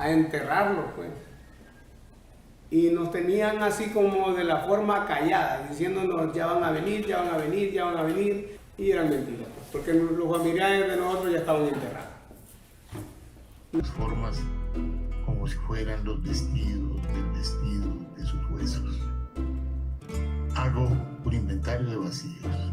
a enterrarlo, pues. Y nos tenían así como de la forma callada, diciéndonos ya van a venir, ya van a venir, ya van a venir, y eran mentiras, pues, porque los familiares de nosotros ya estaban enterrados. Las formas como si fueran los vestidos del vestido de sus huesos. Hago un inventario de vacíos,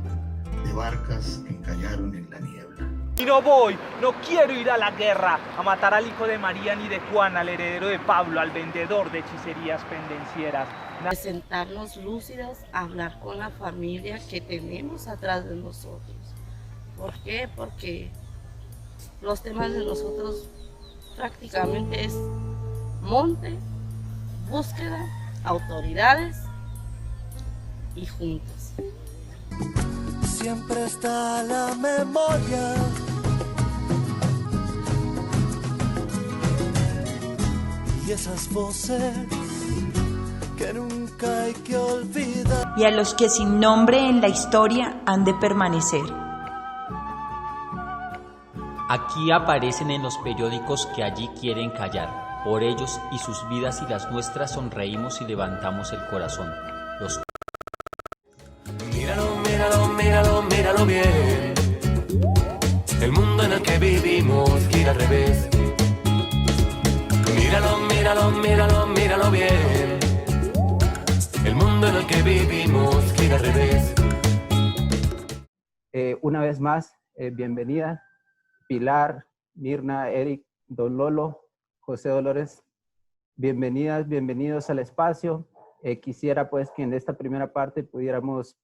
de barcas que encallaron en la niebla. Y no voy, no quiero ir a la guerra, a matar al hijo de María ni de Juan, al heredero de Pablo, al vendedor de hechicerías pendencieras. Sentarnos lúcidos, hablar con la familia que tenemos atrás de nosotros. ¿Por qué? Porque los temas de nosotros prácticamente es monte, búsqueda, autoridades y juntas. Siempre está la memoria y esas voces que nunca hay que olvidar. Y a los que sin nombre en la historia han de permanecer. Aquí aparecen en los periódicos que allí quieren callar. Por ellos y sus vidas y las nuestras sonreímos y levantamos el corazón. Los Míralo, míralo, míralo, míralo bien. El mundo en el que vivimos gira al revés. Míralo, míralo, míralo, míralo bien. El mundo en el que vivimos gira al revés. Una vez más, bienvenida Pilar, Mirna, Eric, Don Lolo, José Dolores. Bienvenidas, bienvenidos al espacio. Quisiera pues que en esta primera parte pudiéramos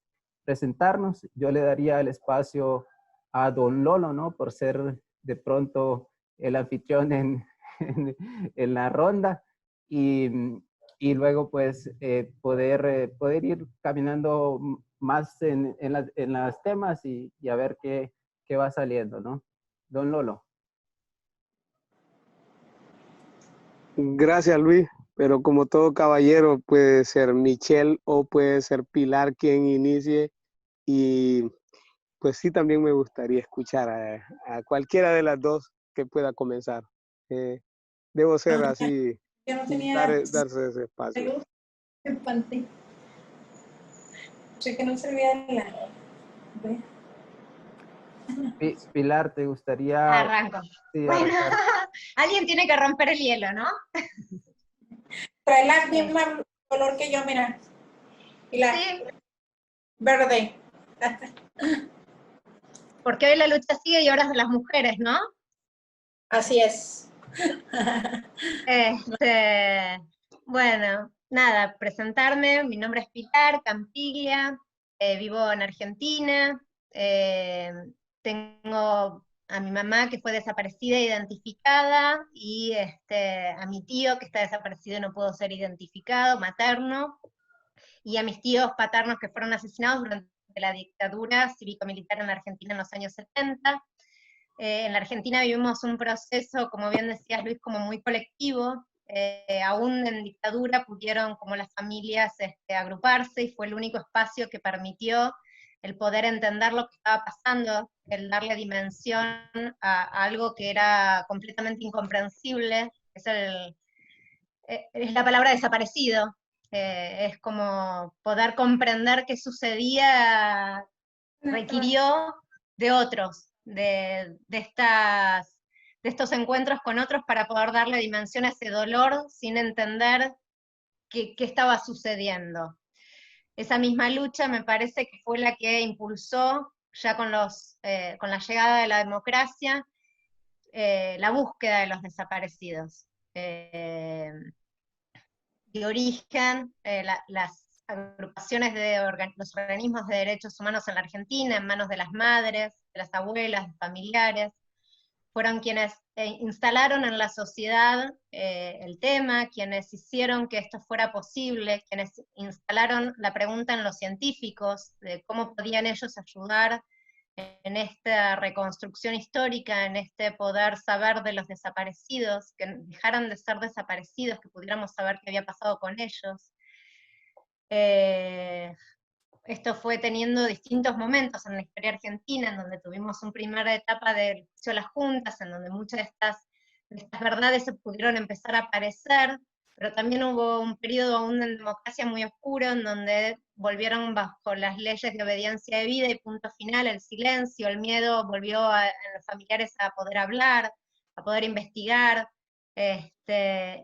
presentarnos. Yo le daría el espacio a Don Lolo, ¿no? Por ser de pronto el anfitrión en la ronda y luego pues poder ir caminando más en los temas y a ver qué va saliendo, ¿no? Don Lolo. Gracias, Luis, pero como todo caballero puede ser Michelle o puede ser Pilar quien inicie, y pues sí, también me gustaría escuchar a cualquiera de las dos que pueda comenzar. Debo ser así, Yo no tenía darse ese espacio. Sé que no servía de nada. Pilar, ¿te gustaría? Arranco. Sí, bueno, arrancar. alguien tiene que romper el hielo, ¿no? Trae la misma color que yo, mira. Y la Sí. verde. Porque hoy la lucha sigue y ahora es de las mujeres, ¿no? Así es. Bueno, nada, presentarme. Mi nombre es Pilar Campiglia, vivo en Argentina. Tengo a mi mamá que fue desaparecida e identificada, y a mi tío que está desaparecido y no pudo ser identificado, materno, y a mis tíos paternos que fueron asesinados durante la dictadura cívico-militar en la Argentina en los años 70. En la Argentina vivimos un proceso, como bien decías Luis, como muy colectivo. Aún en dictadura pudieron como las familias agruparse, y fue el único espacio que permitió el poder entender lo que estaba pasando, el darle dimensión a algo que era completamente incomprensible. Es la palabra desaparecido. Es como poder comprender qué sucedía, requirió de otros, de estos encuentros con otros para poder darle dimensión a ese dolor sin entender qué estaba sucediendo. Esa misma lucha me parece que fue la que impulsó, ya con la llegada de la democracia, la búsqueda de los desaparecidos. De origen, las agrupaciones los organismos de derechos humanos en la Argentina, en manos de las madres, de las abuelas, de familiares, fueron quienes instalaron en la sociedad el tema, quienes hicieron que esto fuera posible, quienes instalaron la pregunta en los científicos de cómo podían ellos ayudar en esta reconstrucción histórica, en este poder saber de los desaparecidos, que dejaran de ser desaparecidos, que pudiéramos saber qué había pasado con ellos. Esto fue teniendo distintos momentos en la historia argentina, en donde tuvimos una primera etapa del juicio a las juntas, en donde muchas de estas estas verdades se pudieron empezar a aparecer, pero también hubo un periodo aún en democracia muy oscuro, en donde volvieron bajo las leyes de obediencia de vida y punto final, el silencio, el miedo volvió a los familiares a poder hablar, a poder investigar,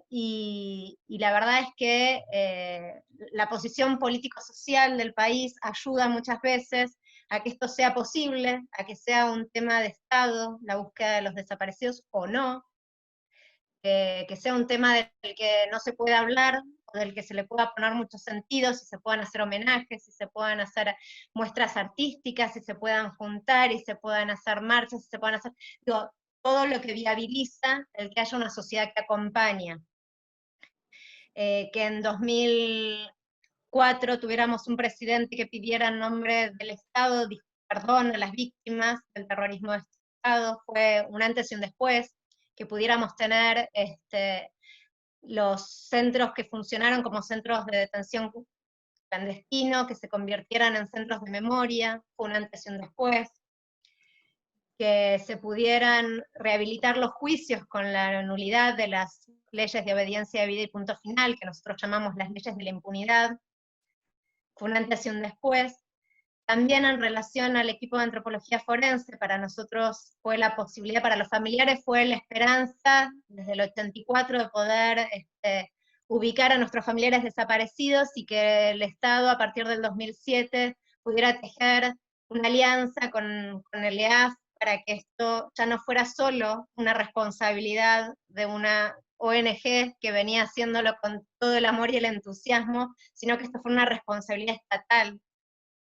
y la verdad es que la posición político-social del país ayuda muchas veces a que esto sea posible, a que sea un tema de Estado, la búsqueda de los desaparecidos o no, que sea un tema del que no se puede hablar, o del que se le pueda poner muchos sentidos, si se puedan hacer homenajes, si se puedan hacer muestras artísticas, si se puedan juntar, y se puedan hacer marchas, si se puedan hacer, digo, todo lo que viabiliza el que haya una sociedad que acompaña. Que en 2004 tuviéramos un presidente que pidiera en nombre del Estado perdón a las víctimas del terrorismo de Estado, fue un antes y un después, que pudiéramos tener los centros que funcionaron como centros de detención clandestino, que se convirtieran en centros de memoria, fue un antes y un después, que se pudieran rehabilitar los juicios con la nulidad de las leyes de obediencia de vida y punto final, que nosotros llamamos las leyes de la impunidad, fue un antes y un después. También en relación al equipo de antropología forense, para nosotros fue la posibilidad, para los familiares fue la esperanza, desde el 84, de poder ubicar a nuestros familiares desaparecidos, y que el Estado a partir del 2007 pudiera tejer una alianza con el EAF, para que esto ya no fuera solo una responsabilidad de una ONG que venía haciéndolo con todo el amor y el entusiasmo, sino que esto fue una responsabilidad estatal,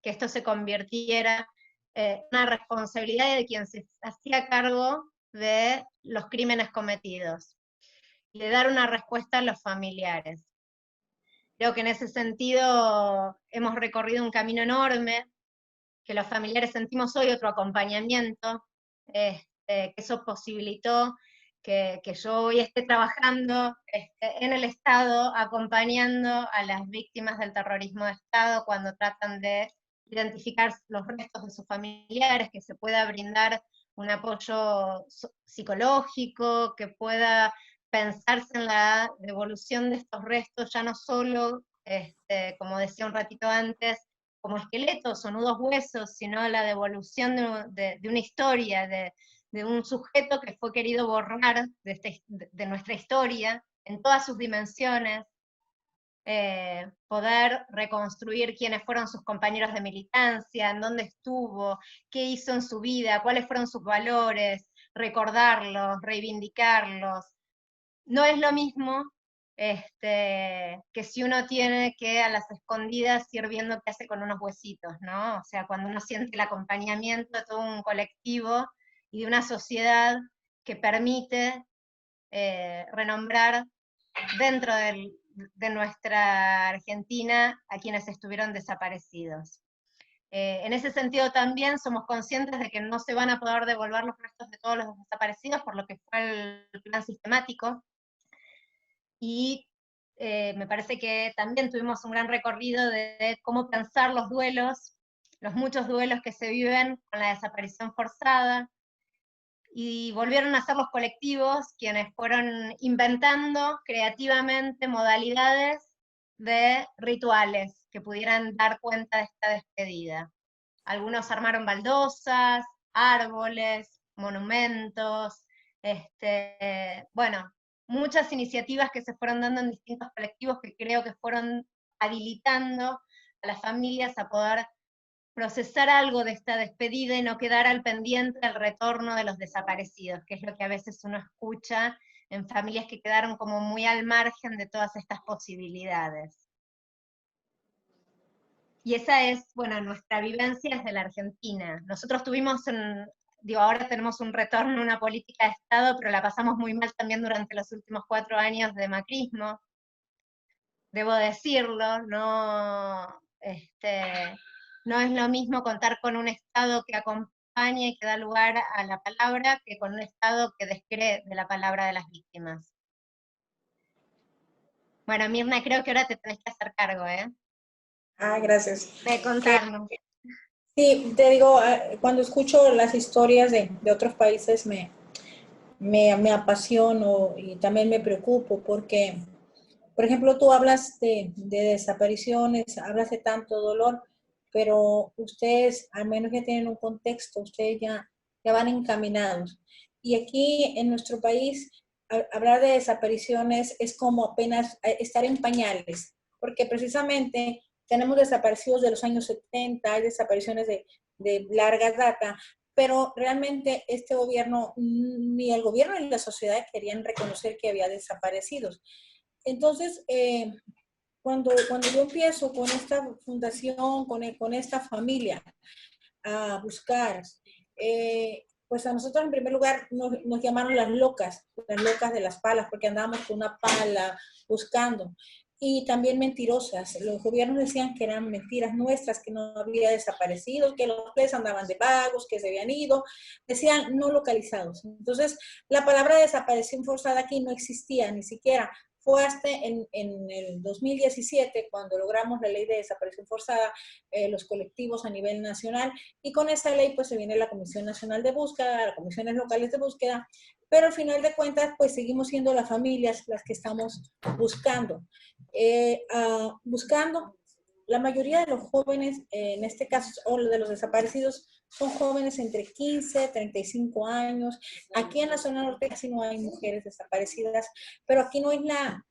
que esto se convirtiera en una responsabilidad de quien se hacía cargo de los crímenes cometidos, y de dar una respuesta a los familiares. Creo que en ese sentido hemos recorrido un camino enorme, que los familiares sentimos hoy otro acompañamiento, que eso posibilitó que yo hoy esté trabajando en el Estado, acompañando a las víctimas del terrorismo de Estado cuando tratan de identificar los restos de sus familiares, que se pueda brindar un apoyo psicológico, que pueda pensarse en la devolución de estos restos, ya no solo, como decía un ratito antes, como esqueletos o nudos huesos, sino la devolución de una historia, de un sujeto que fue querido borrar de nuestra historia, en todas sus dimensiones, poder reconstruir quiénes fueron sus compañeros de militancia, en dónde estuvo, qué hizo en su vida, cuáles fueron sus valores, recordarlos, reivindicarlos. No es lo mismo que si uno tiene que a las escondidas ir viendo qué hace con unos huesitos, ¿no? O sea, cuando uno siente el acompañamiento de todo un colectivo y de una sociedad que permite renombrar dentro de nuestra Argentina a quienes estuvieron desaparecidos. En ese sentido también somos conscientes de que no se van a poder devolver los restos de todos los desaparecidos, por lo que fue el plan sistemático, y me parece que también tuvimos un gran recorrido de cómo pensar los duelos, los muchos duelos que se viven con la desaparición forzada, y volvieron a ser los colectivos quienes fueron inventando creativamente modalidades de rituales que pudieran dar cuenta de esta despedida. Algunos armaron baldosas, árboles, monumentos, bueno, muchas iniciativas que se fueron dando en distintos colectivos, que creo que fueron habilitando a las familias a poder procesar algo de esta despedida y no quedar al pendiente del retorno de los desaparecidos, que es lo que a veces uno escucha en familias que quedaron como muy al margen de todas estas posibilidades. Y esa es, bueno, nuestra vivencia desde la Argentina. Nosotros tuvimos, ahora tenemos un retorno a una política de Estado, pero la pasamos muy mal también durante los últimos 4 años de macrismo. Debo decirlo, no es lo mismo contar con un Estado que acompaña y que da lugar a la palabra, que con un Estado que descree de la palabra de las víctimas. Bueno, Mirna, creo que ahora te tenés que hacer cargo, ¿eh? Ah, gracias. De contarnos. Sí, te digo, cuando escucho las historias de otros países me apasiono y también me preocupo porque, por ejemplo, tú hablas de desapariciones, hablas de tanto dolor, pero ustedes al menos ya tienen un contexto, ustedes ya van encaminados. Y aquí en nuestro país, hablar de desapariciones es como apenas estar en pañales, porque precisamente tenemos desaparecidos de los años 70, hay desapariciones de larga data, pero realmente este gobierno, ni el gobierno ni la sociedad querían reconocer que había desaparecidos. Entonces, cuando yo empiezo con esta fundación, con esta familia, a buscar, pues a nosotros en primer lugar nos llamaron las locas de las palas, porque andábamos con una pala buscando. Y también mentirosas. Los gobiernos decían que eran mentiras nuestras, que no había desaparecido, que los tres andaban de vagos, que se habían ido. Decían no localizados. Entonces, la palabra desaparición forzada aquí no existía ni siquiera. Fue hasta en el 2017 cuando logramos la ley de desaparición forzada, los colectivos a nivel nacional, y con esa ley pues se viene la Comisión Nacional de Búsqueda, las comisiones locales de búsqueda, pero al final de cuentas pues seguimos siendo las familias las que estamos buscando. Buscando, la mayoría de los jóvenes, en este caso, o de los desaparecidos, son jóvenes entre 15 y 35 años. Aquí en la zona norte casi no hay mujeres desaparecidas, pero aquí no es la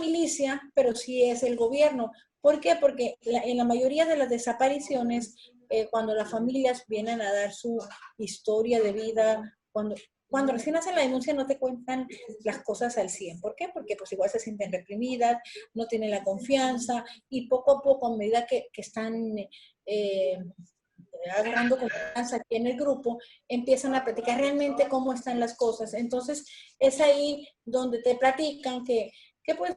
milicia, pero sí es el gobierno. ¿Por qué? Porque en la mayoría de las desapariciones, cuando las familias vienen a dar su historia de vida, cuando recién hacen la denuncia no te cuentan las cosas al 100. ¿Por qué? Porque pues igual se sienten reprimidas, no tienen la confianza, y poco a poco, a medida que están agarrando confianza aquí en el grupo, empiezan a platicar realmente cómo están las cosas. Entonces es ahí donde te platican que pues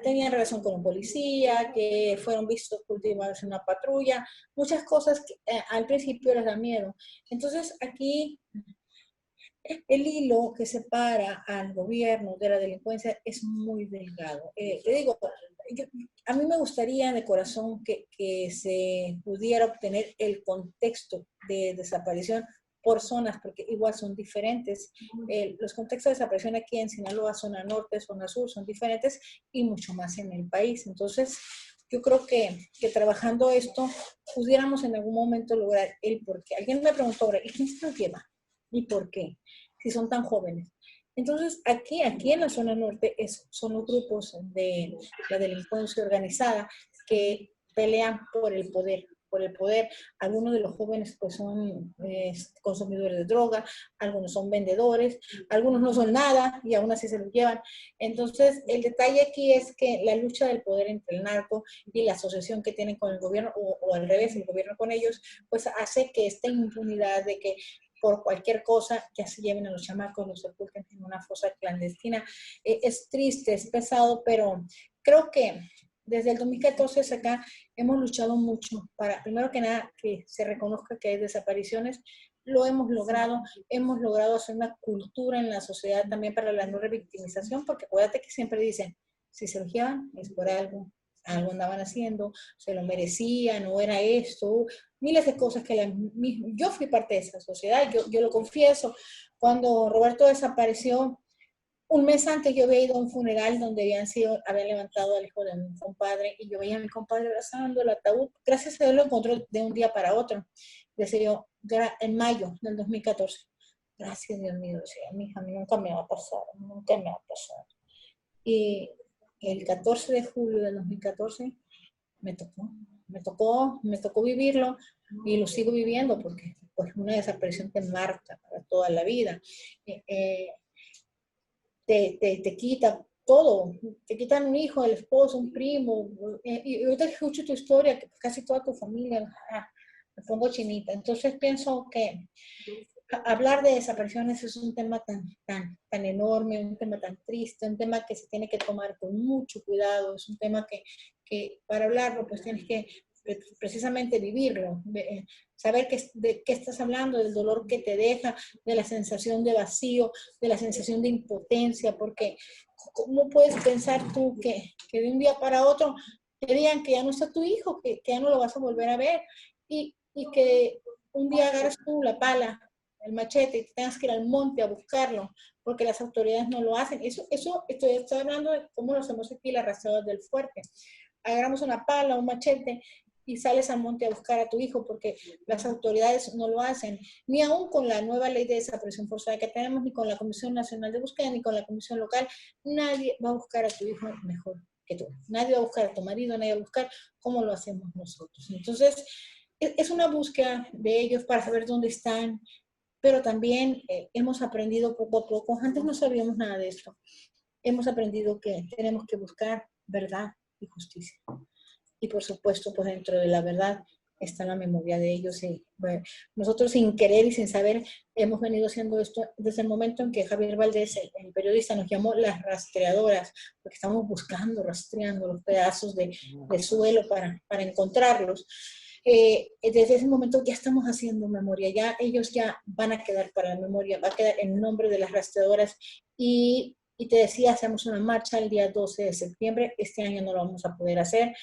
tenían relación con un policía, que fueron vistos por última vez en una patrulla, muchas cosas que al principio les da miedo. Entonces aquí el hilo que separa al gobierno de la delincuencia es muy delgado. Te digo, a mí me gustaría de corazón que se pudiera obtener el contexto de desaparición por zonas, porque igual son diferentes. Los contextos de desaparición aquí en Sinaloa, zona norte, zona sur, son diferentes, y mucho más en el país. Entonces, yo creo que trabajando esto, pudiéramos en algún momento lograr el porqué. Alguien me preguntó ahora, ¿y quién se lo lleva? ¿Y por qué? Si son tan jóvenes. Entonces, aquí en la zona norte son los grupos de la delincuencia organizada que pelean por el poder. Algunos de los jóvenes pues son consumidores de droga, algunos son vendedores, algunos no son nada y aún así se los llevan. Entonces, el detalle aquí es que la lucha del poder entre el narco y la asociación que tienen con el gobierno, o al revés, el gobierno con ellos, pues hace que esta impunidad de que por cualquier cosa ya se lleven a los chamacos, los sepulten en una fosa clandestina. Es triste, es pesado, pero creo que desde el 2014 hasta acá hemos luchado mucho para, primero que nada, que se reconozca que hay desapariciones. Lo hemos logrado hacer una cultura en la sociedad también para la no revictimización, porque acuérdate que siempre dicen, si se los llevan es por algo andaban haciendo, se lo merecían, no era esto, miles de cosas que yo fui parte de esa sociedad, yo lo confieso. Cuando Roberto desapareció, un mes antes yo había ido a un funeral donde habían levantado al hijo de mi compadre, y yo veía a mi compadre abrazando el ataúd. Gracias a Dios lo encontró de un día para otro. Decidió en mayo del 2014. Gracias, Dios mío, decía, mi hija, nunca me va a pasar. Y el 14 de julio del 2014 me tocó vivirlo, y lo sigo viviendo porque pues una desaparición te marca para toda la vida. Te quita todo, te quitan un hijo, el esposo, un primo, y ahorita que escucho tu historia, que casi toda tu familia, me pongo chinita. Entonces pienso que hablar de desapariciones es un tema tan enorme, un tema tan triste, un tema que se tiene que tomar con mucho cuidado, es un tema que para hablarlo pues tienes que precisamente vivirlo, saber de qué estás hablando, del dolor que te deja, de la sensación de vacío, de la sensación de impotencia, porque ¿cómo puedes pensar tú que de un día para otro te digan que ya no está tu hijo, que ya no lo vas a volver a ver, y que un día agarras tú la pala el machete y tengas que ir al monte a buscarlo, porque las autoridades no lo hacen. Eso estoy hablando de cómo lo hacemos aquí, las rastreadoras del fuerte. Agarramos una pala, un machete, y sales al monte a buscar a tu hijo, porque las autoridades no lo hacen, ni aún con la nueva ley de desaparición forzada que tenemos, ni con la Comisión Nacional de Búsqueda, ni con la Comisión Local. Nadie va a buscar a tu hijo mejor que tú. Nadie va a buscar a tu marido, nadie va a buscar como lo hacemos nosotros. Entonces, es una búsqueda de ellos para saber dónde están, pero también hemos aprendido poco a poco. Antes no sabíamos nada de esto. Hemos aprendido que tenemos que buscar verdad y justicia. Y por supuesto, pues dentro de la verdad está la memoria de ellos. Y, bueno, nosotros sin querer y sin saber hemos venido haciendo esto desde el momento en que Javier Valdés, el periodista, nos llamó las rastreadoras, porque estamos buscando, rastreando los pedazos de suelo para encontrarlos. Desde ese momento ya estamos haciendo memoria, ya ellos ya van a quedar para la memoria, va a quedar el nombre de las rastreadoras. Y te decía, hacemos una marcha el día 12 de septiembre, este año no lo vamos a poder hacer.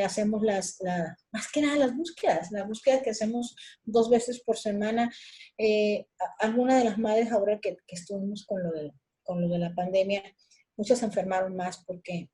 Hacemos más que nada las búsquedas que hacemos 2 veces por semana. Algunas de las madres ahora que estuvimos con lo de la pandemia, muchas se enfermaron más porque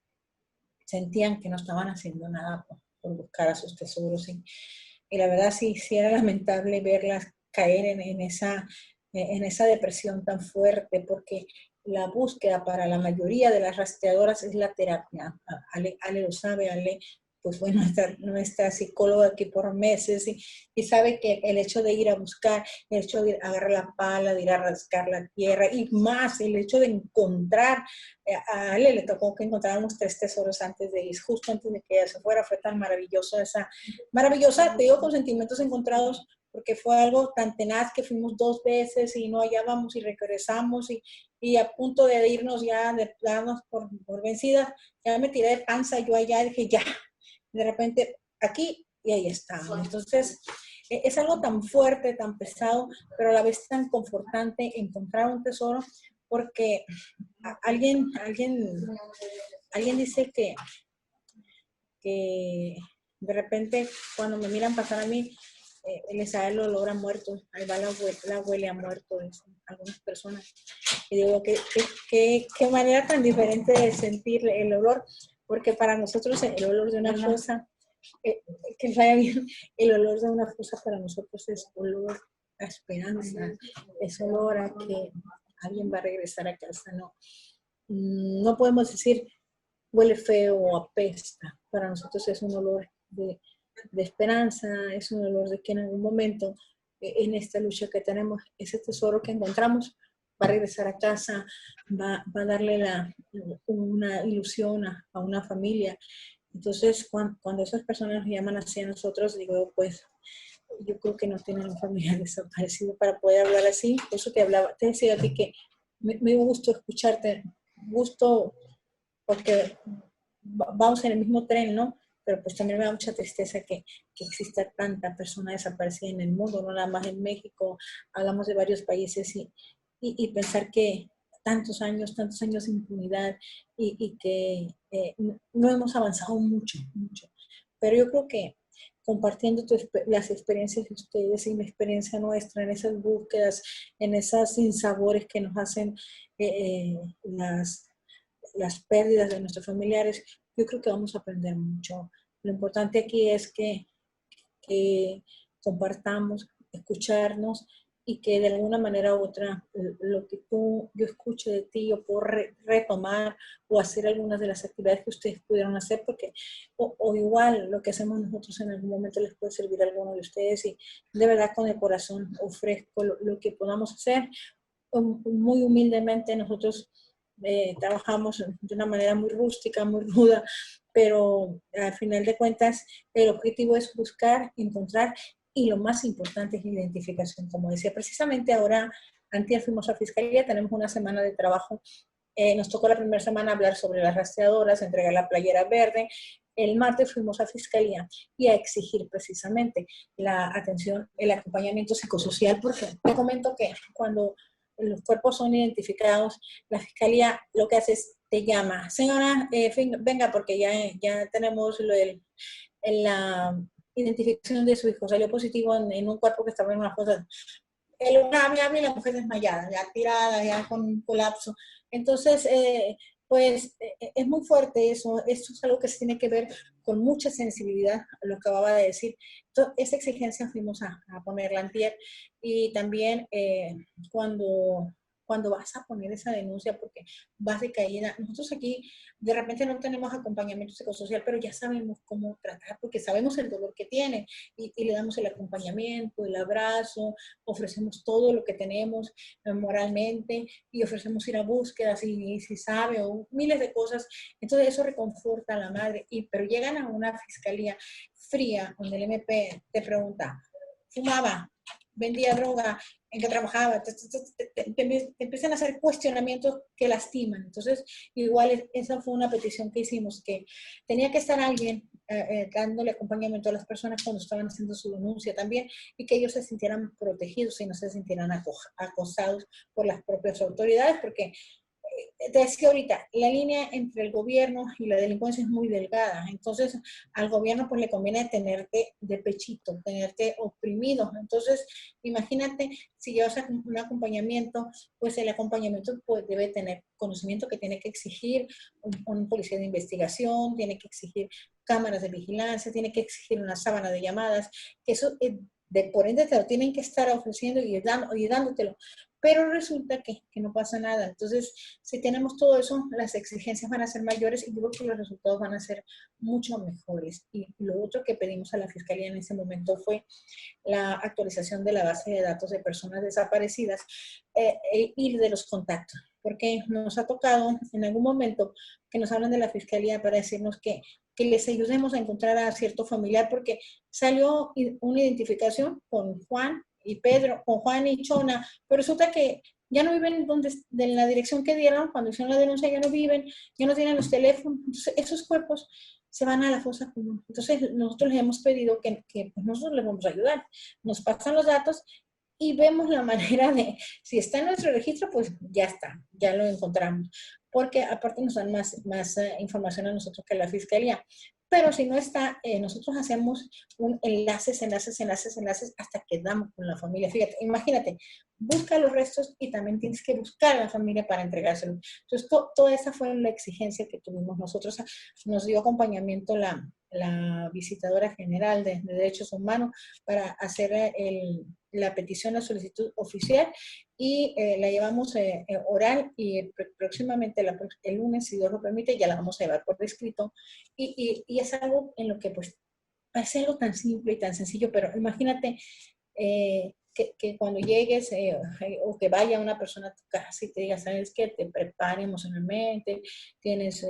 sentían que no estaban haciendo nada por buscar a sus tesoros. Y la verdad sí era lamentable verlas caer en esa depresión tan fuerte, porque la búsqueda para la mayoría de las rastreadoras es la terapia. Ale lo sabe, Ale, pues bueno, nuestra psicóloga aquí por meses y sabe que el hecho de ir a buscar, el hecho de agarrar la pala, de ir a rascar la tierra y más el hecho de encontrar, a Ale le tocó que encontráramos 3 tesoros antes de ir, justo antes de que ella se fuera. Fue tan maravillosa, te digo con sentimientos encontrados, porque fue algo tan tenaz que fuimos 2 veces y no hallábamos y regresamos y a punto de irnos ya, de darnos por vencidas, ya me tiré de panza yo allá y dije ya, de repente aquí y ahí estábamos. Entonces es algo tan fuerte, tan pesado, pero a la vez tan confortante encontrar un tesoro, porque alguien dice que de repente cuando me miran pasar a mí, les da el olor a muerto, ahí va la huele a muerto, algunas personas. Y digo, qué manera tan diferente de sentir el olor, porque para nosotros el olor de una fosa, que vaya bien, el olor de una fosa para nosotros es olor a esperanza, es olor a que alguien va a regresar a casa. No podemos decir huele feo o apesta, para nosotros es un olor de esperanza, es un olor de que en algún momento en esta lucha que tenemos, ese tesoro que encontramos va a regresar a casa, va a darle una ilusión a una familia. Entonces, cuando esas personas nos llaman así a nosotros, digo, pues yo creo que no tienen un familiar desaparecido para poder hablar así. Por eso te decía a ti que me dio gusto escucharte, gusto porque vamos en el mismo tren, ¿no? Pero pues también me da mucha tristeza que exista tanta persona desaparecida en el mundo, no nada más en México. Hablamos de varios países y pensar que tantos años de impunidad y que no hemos avanzado mucho. Pero yo creo que compartiendo las experiencias de ustedes y mi experiencia nuestra en esas búsquedas, en esas sinsabores que nos hacen las pérdidas de nuestros familiares, yo creo que vamos a aprender mucho. Lo importante aquí es que compartamos, escucharnos y que de alguna manera u otra lo que yo escucho de ti, yo puedo retomar o hacer algunas de las actividades que ustedes pudieron hacer, porque o igual lo que hacemos nosotros en algún momento les puede servir a alguno de ustedes y de verdad con el corazón ofrezco lo que podamos hacer. Muy humildemente nosotros trabajamos de una manera muy rústica, muy ruda, pero al final de cuentas el objetivo es buscar, encontrar y lo más importante es la identificación. Como decía, precisamente ahora, antier fuimos a Fiscalía, tenemos una semana de trabajo. Nos tocó la primera semana hablar sobre las rastreadoras, entregar la playera verde. El martes fuimos a Fiscalía y a exigir precisamente la atención, el acompañamiento psicosocial, porque te comento que cuando los cuerpos son identificados, la Fiscalía lo que hace es te llama, señora, venga porque ya tenemos la identificación de su hijo, salió positivo en un cuerpo que estaba en una fosa. el hombre habla y la mujer desmayada, ya tirada, ya con un colapso. Entonces, pues es muy fuerte eso. Esto es algo que se tiene que ver con mucha sensibilidad, lo que acababa de decir. Entonces, esa exigencia fuimos a ponerla antier. Y también cuando vas a poner esa denuncia, porque vas de caída, nosotros aquí de repente no tenemos acompañamiento psicosocial, pero ya sabemos cómo tratar, porque sabemos el dolor que tienen y le damos el acompañamiento, el abrazo, ofrecemos todo lo que tenemos moralmente y ofrecemos ir a búsquedas si sabe o miles de cosas. Entonces eso reconforta a la madre, pero llegan a una fiscalía fría donde el MP te pregunta, fumaba, vendía droga, en qué trabajaba, te empiezan a hacer cuestionamientos que lastiman. Entonces, igual esa fue una petición que hicimos, que tenía que estar alguien dándole acompañamiento a las personas cuando estaban haciendo su denuncia también, y que ellos se sintieran protegidos y no se sintieran acosados por las propias autoridades, porque te decía ahorita, la línea entre el gobierno y la delincuencia es muy delgada. Entonces, al gobierno pues le conviene tenerte de pechito, tenerte oprimido. Entonces, imagínate, si llevas un acompañamiento, pues el acompañamiento pues, debe tener conocimiento que tiene que exigir un policía de investigación, tiene que exigir cámaras de vigilancia, tiene que exigir una sábana de llamadas, que eso por ende te lo tienen que estar ofreciendo y dándotelo. Pero resulta que no pasa nada. Entonces, si tenemos todo eso, las exigencias van a ser mayores y yo creo que los resultados van a ser mucho mejores. Y lo otro que pedimos a la Fiscalía en ese momento fue la actualización de la base de datos de personas desaparecidas y de los contactos. Porque nos ha tocado en algún momento que nos hablan de la Fiscalía para decirnos que les ayudemos a encontrar a cierto familiar, porque salió una identificación con Juan y Pedro, con Juan y Chona, pero resulta que ya no viven de la dirección que dieron, cuando hicieron la denuncia ya no viven, ya no tienen los teléfonos. Entonces esos cuerpos se van a la fosa común. Entonces nosotros les hemos pedido que pues nosotros les vamos a ayudar, nos pasan los datos y vemos la manera de, si está en nuestro registro, pues ya está, ya lo encontramos, porque aparte nos dan más información a nosotros que a la Fiscalía. Pero si no está, nosotros hacemos enlaces hasta que damos con la familia. Fíjate, imagínate, busca los restos y también tienes que buscar a la familia para entregárselo. Entonces, toda esa fue la exigencia que tuvimos nosotros. Nos dio acompañamiento la visitadora general de Derechos Humanos para hacer la petición, la solicitud oficial y la llevamos oral y próximamente el lunes, si Dios lo permite, ya la vamos a llevar por escrito y es algo en lo que pues parece algo tan simple y tan sencillo, pero imagínate que cuando llegues o que vaya una persona a tu casa y te diga, ¿sabes qué? Te prepare emocionalmente, tienes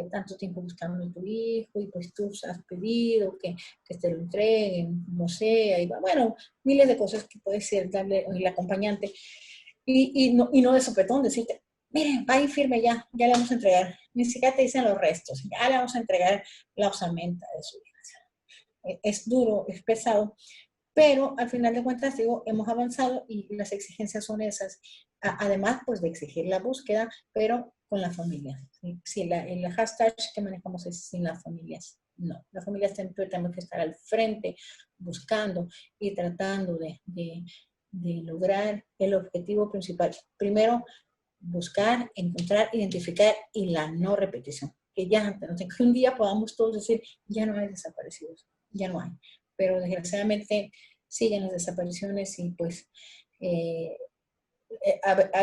tanto tiempo buscando a tu hijo y pues tú has pedido que te lo entreguen, como sea, y bueno, miles de cosas que puede ser darle el acompañante y no de sopetón, decirte, miren, va y firme ya le vamos a entregar, ni siquiera te dicen los restos, ya le vamos a entregar la osamenta de su hija. Es duro, es pesado, pero al final de cuentas, digo, hemos avanzado y las exigencias son esas, además pues de exigir la búsqueda, pero con la familia. ¿Sí? El hashtag que manejamos es sin las familias. No, las familias siempre tenemos que estar al frente, buscando y tratando de lograr el objetivo principal. Primero, buscar, encontrar, identificar y la no repetición. Que un día podamos todos decir, ya no hay desaparecidos, ya no hay. Pero desgraciadamente siguen las desapariciones y pues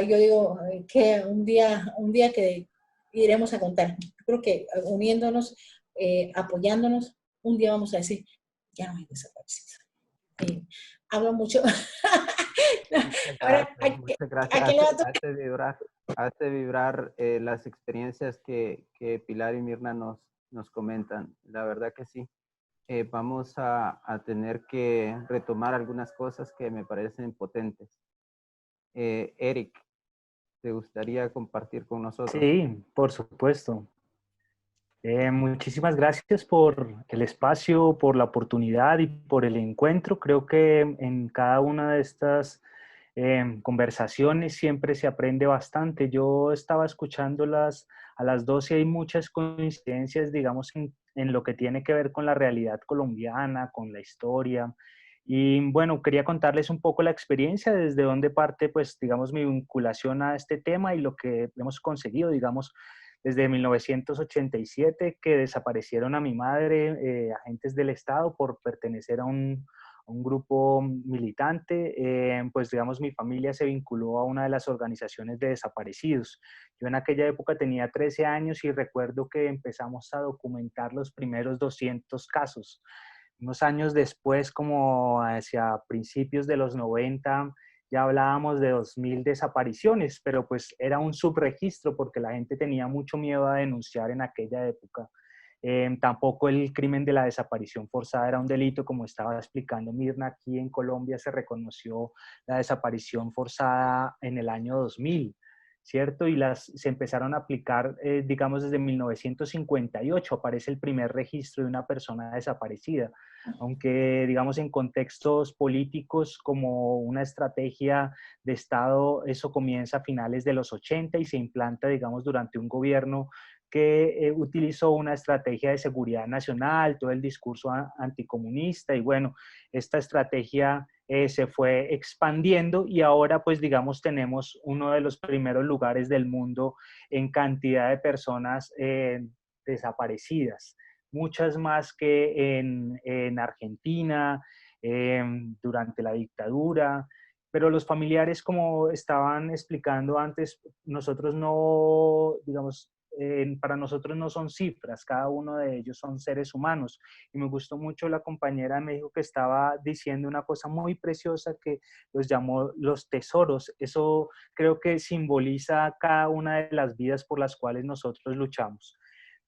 yo digo que un día que iremos a contar. Creo que uniéndonos, apoyándonos, un día vamos a decir, ya no hay desaparecidos. Hablo mucho. Ahora, muchas gracias. Hace vibrar las experiencias que Pilar y Mirna nos comentan. La verdad que sí. Vamos a tener que retomar algunas cosas que me parecen potentes. Eric, ¿te gustaría compartir con nosotros? Sí, por supuesto. Muchísimas gracias por el espacio, por la oportunidad y por el encuentro. Creo que en cada una de estas conversaciones siempre se aprende bastante. Yo estaba escuchándolas a las 12 y hay muchas coincidencias, digamos, en lo que tiene que ver con la realidad colombiana, con la historia Y bueno, quería contarles un poco la experiencia, desde dónde parte, pues, digamos, mi vinculación a este tema y lo que hemos conseguido, digamos, desde 1987, que desaparecieron a mi madre, agentes del Estado, por pertenecer a un grupo militante. Pues, digamos, mi familia se vinculó a una de las organizaciones de desaparecidos. Yo en aquella época tenía 13 años y recuerdo que empezamos a documentar los primeros 200 casos. Unos años después, como hacia principios de los 90, ya hablábamos de 2000 desapariciones, pero pues era un subregistro porque la gente tenía mucho miedo a denunciar en aquella época. Tampoco el crimen de la desaparición forzada era un delito, como estaba explicando Mirna. Aquí en Colombia se reconoció la desaparición forzada en el año 2000, ¿cierto? Y se empezaron a aplicar, digamos, desde 1958, aparece el primer registro de una persona desaparecida, aunque, digamos, en contextos políticos como una estrategia de Estado, eso comienza a finales de los 80 y se implanta, digamos, durante un gobierno que utilizó una estrategia de seguridad nacional, todo el discurso anticomunista, y bueno, esta estrategia se fue expandiendo y ahora, pues, digamos, tenemos uno de los primeros lugares del mundo en cantidad de personas desaparecidas, muchas más que en Argentina, durante la dictadura. Pero los familiares, como estaban explicando antes, nosotros no, digamos, para nosotros no son cifras, cada uno de ellos son seres humanos. Y me gustó mucho la compañera, me dijo que estaba diciendo una cosa muy preciosa que los llamó los tesoros. Eso creo que simboliza cada una de las vidas por las cuales nosotros luchamos.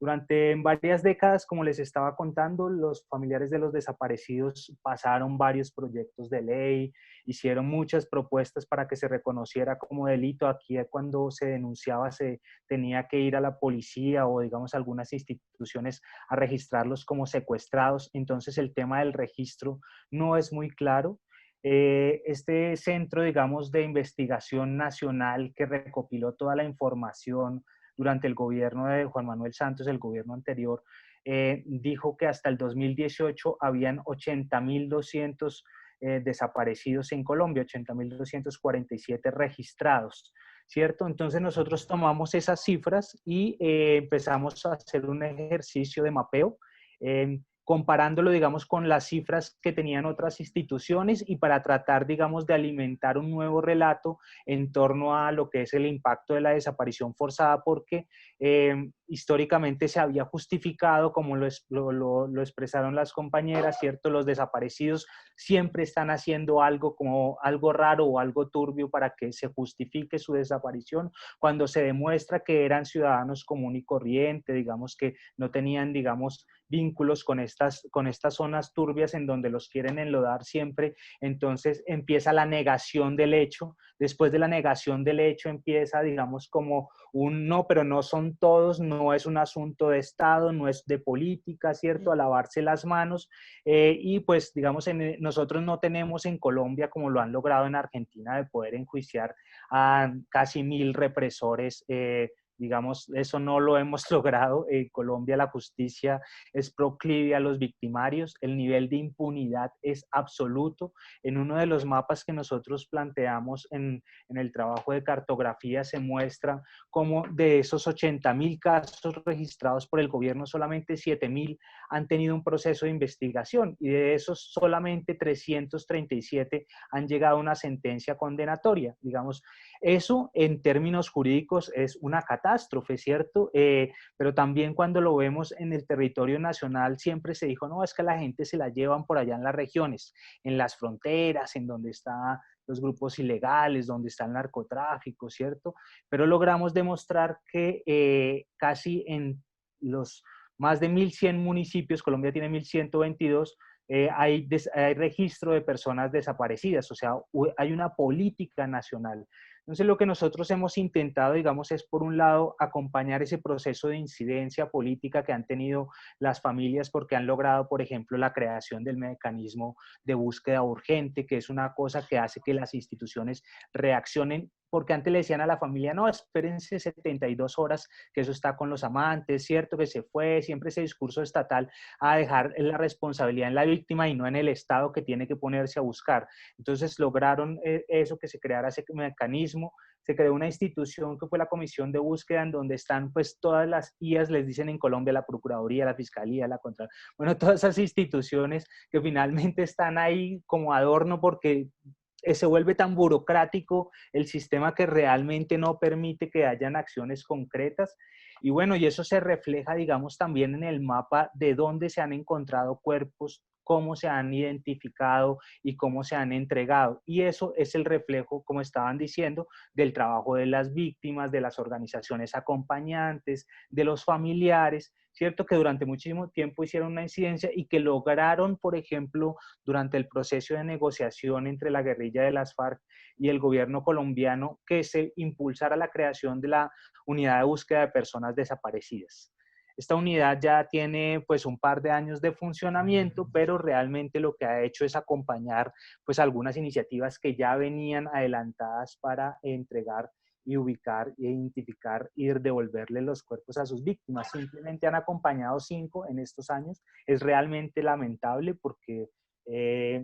Durante varias décadas, como les estaba contando, los familiares de los desaparecidos pasaron varios proyectos de ley, hicieron muchas propuestas para que se reconociera como delito. Aquí cuando se denunciaba se tenía que ir a la policía o, digamos, algunas instituciones a registrarlos como secuestrados. Entonces el tema del registro no es muy claro. Este centro, digamos, de investigación nacional que recopiló toda la información durante el gobierno de Juan Manuel Santos, el gobierno anterior, dijo que hasta el 2018 habían 80.200 desaparecidos en Colombia, 80.247 registrados, ¿cierto? Entonces nosotros tomamos esas cifras y empezamos a hacer un ejercicio de mapeo, comparándolo, digamos, con las cifras que tenían otras instituciones y para tratar, digamos, de alimentar un nuevo relato en torno a lo que es el impacto de la desaparición forzada, porque históricamente se había justificado, como lo expresaron las compañeras, ¿cierto? Los desaparecidos siempre están haciendo algo como algo raro o algo turbio para que se justifique su desaparición, cuando se demuestra que eran ciudadanos común y corriente, digamos, que no tenían, digamos, vínculos con estas zonas turbias en donde los quieren enlodar siempre. Entonces empieza la negación del hecho. Después de la negación del hecho empieza, digamos, como un no, pero no son todos, no es un asunto de Estado, no es de política, ¿cierto? A lavarse las manos. Y pues, digamos, nosotros no tenemos en Colombia, como lo han logrado en Argentina, de poder enjuiciar a casi 1000 represores. Digamos, eso no lo hemos logrado. En Colombia la justicia es proclive a los victimarios, el nivel de impunidad es absoluto. En uno de los mapas que nosotros planteamos en el trabajo de cartografía se muestra cómo de esos 80.000 casos registrados por el gobierno, solamente 7.000 han tenido un proceso de investigación y de esos solamente 337 han llegado a una sentencia condenatoria. Digamos, eso en términos jurídicos es una catástrofe, ¿cierto? Pero también cuando lo vemos en el territorio nacional siempre se dijo, no, es que la gente se la llevan por allá en las regiones, en las fronteras, en donde están los grupos ilegales, donde está el narcotráfico, ¿cierto? Pero logramos demostrar que casi en los más de 1.100 municipios, Colombia tiene 1.122, hay registro de personas desaparecidas, o sea, hay una política nacional. Entonces, lo que nosotros hemos intentado, digamos, es por un lado acompañar ese proceso de incidencia política que han tenido las familias porque han logrado, por ejemplo, la creación del mecanismo de búsqueda urgente, que es una cosa que hace que las instituciones reaccionen porque antes le decían a la familia, no, espérense 72 horas, que eso está con los amantes, cierto, que se fue, siempre ese discurso estatal a dejar la responsabilidad en la víctima y no en el Estado que tiene que ponerse a buscar. Entonces lograron eso, que se creara ese mecanismo, se creó una institución que fue la Comisión de Búsqueda, en donde están pues todas las IAS, les dicen en Colombia la Procuraduría, la Fiscalía, la Contraloría, bueno, todas esas instituciones que finalmente están ahí como adorno porque se vuelve tan burocrático el sistema que realmente no permite que hayan acciones concretas. Y bueno, y eso se refleja, digamos, también en el mapa de dónde se han encontrado cuerpos, cómo se han identificado y cómo se han entregado. Y eso es el reflejo, como estaban diciendo, del trabajo de las víctimas, de las organizaciones acompañantes, de los familiares, ¿cierto? Que durante muchísimo tiempo hicieron una incidencia y que lograron, por ejemplo, durante el proceso de negociación entre la guerrilla de las FARC y el gobierno colombiano, que se impulsara la creación de la Unidad de Búsqueda de Personas Desaparecidas. Esta unidad ya tiene pues un par de años de funcionamiento, pero realmente lo que ha hecho es acompañar pues algunas iniciativas que ya venían adelantadas para entregar y ubicar, identificar y devolverle los cuerpos a sus víctimas. Simplemente han acompañado 5 en estos años. Es realmente lamentable porque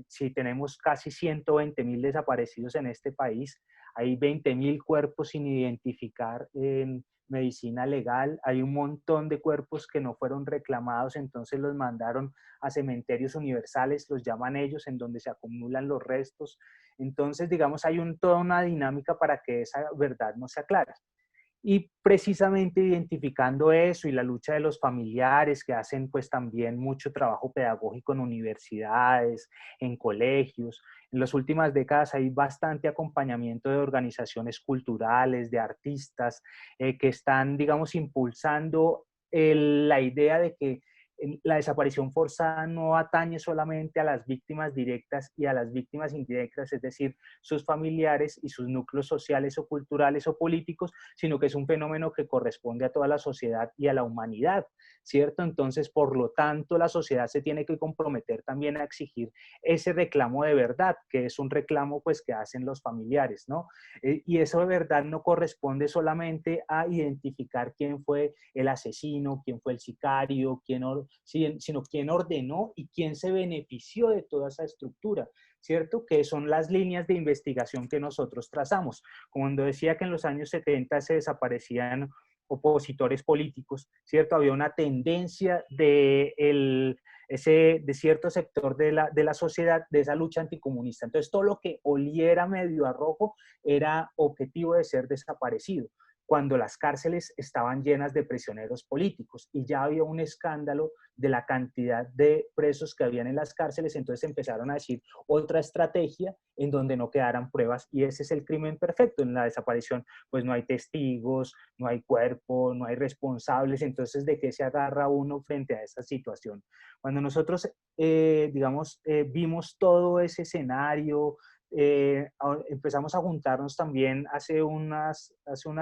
si tenemos casi 120.000 desaparecidos en este país, hay 20.000 cuerpos sin identificar en medicina legal, hay un montón de cuerpos que no fueron reclamados, entonces los mandaron a cementerios universales, los llaman ellos, en donde se acumulan los restos. Entonces, digamos, hay toda una dinámica para que esa verdad no se aclare. Y precisamente identificando eso y la lucha de los familiares que hacen pues también mucho trabajo pedagógico en universidades, en colegios. En las últimas décadas hay bastante acompañamiento de organizaciones culturales, de artistas que están, digamos, impulsando la idea de que la desaparición forzada no atañe solamente a las víctimas directas y a las víctimas indirectas, es decir, sus familiares y sus núcleos sociales o culturales o políticos, sino que es un fenómeno que corresponde a toda la sociedad y a la humanidad, ¿cierto? Entonces, por lo tanto, la sociedad se tiene que comprometer también a exigir ese reclamo de verdad, que es un reclamo pues que hacen los familiares, ¿no? Y eso de verdad no corresponde solamente a identificar quién fue el asesino, quién fue el sicario, sino quién ordenó y quién se benefició de toda esa estructura, ¿cierto? Que son las líneas de investigación que nosotros trazamos. Cuando decía que en los años 70 se desaparecían opositores políticos, ¿cierto? Había una tendencia de cierto sector de la sociedad, de esa lucha anticomunista. Entonces, todo lo que oliera medio a rojo era objetivo de ser desaparecido, cuando las cárceles estaban llenas de prisioneros políticos y ya había un escándalo de la cantidad de presos que habían en las cárceles, entonces empezaron a decir otra estrategia en donde no quedaran pruebas, y ese es el crimen perfecto. En la desaparición pues no hay testigos, no hay cuerpo, no hay responsables, entonces ¿de qué se agarra uno frente a esa situación? Cuando nosotros vimos todo ese escenario, empezamos a juntarnos también hace unas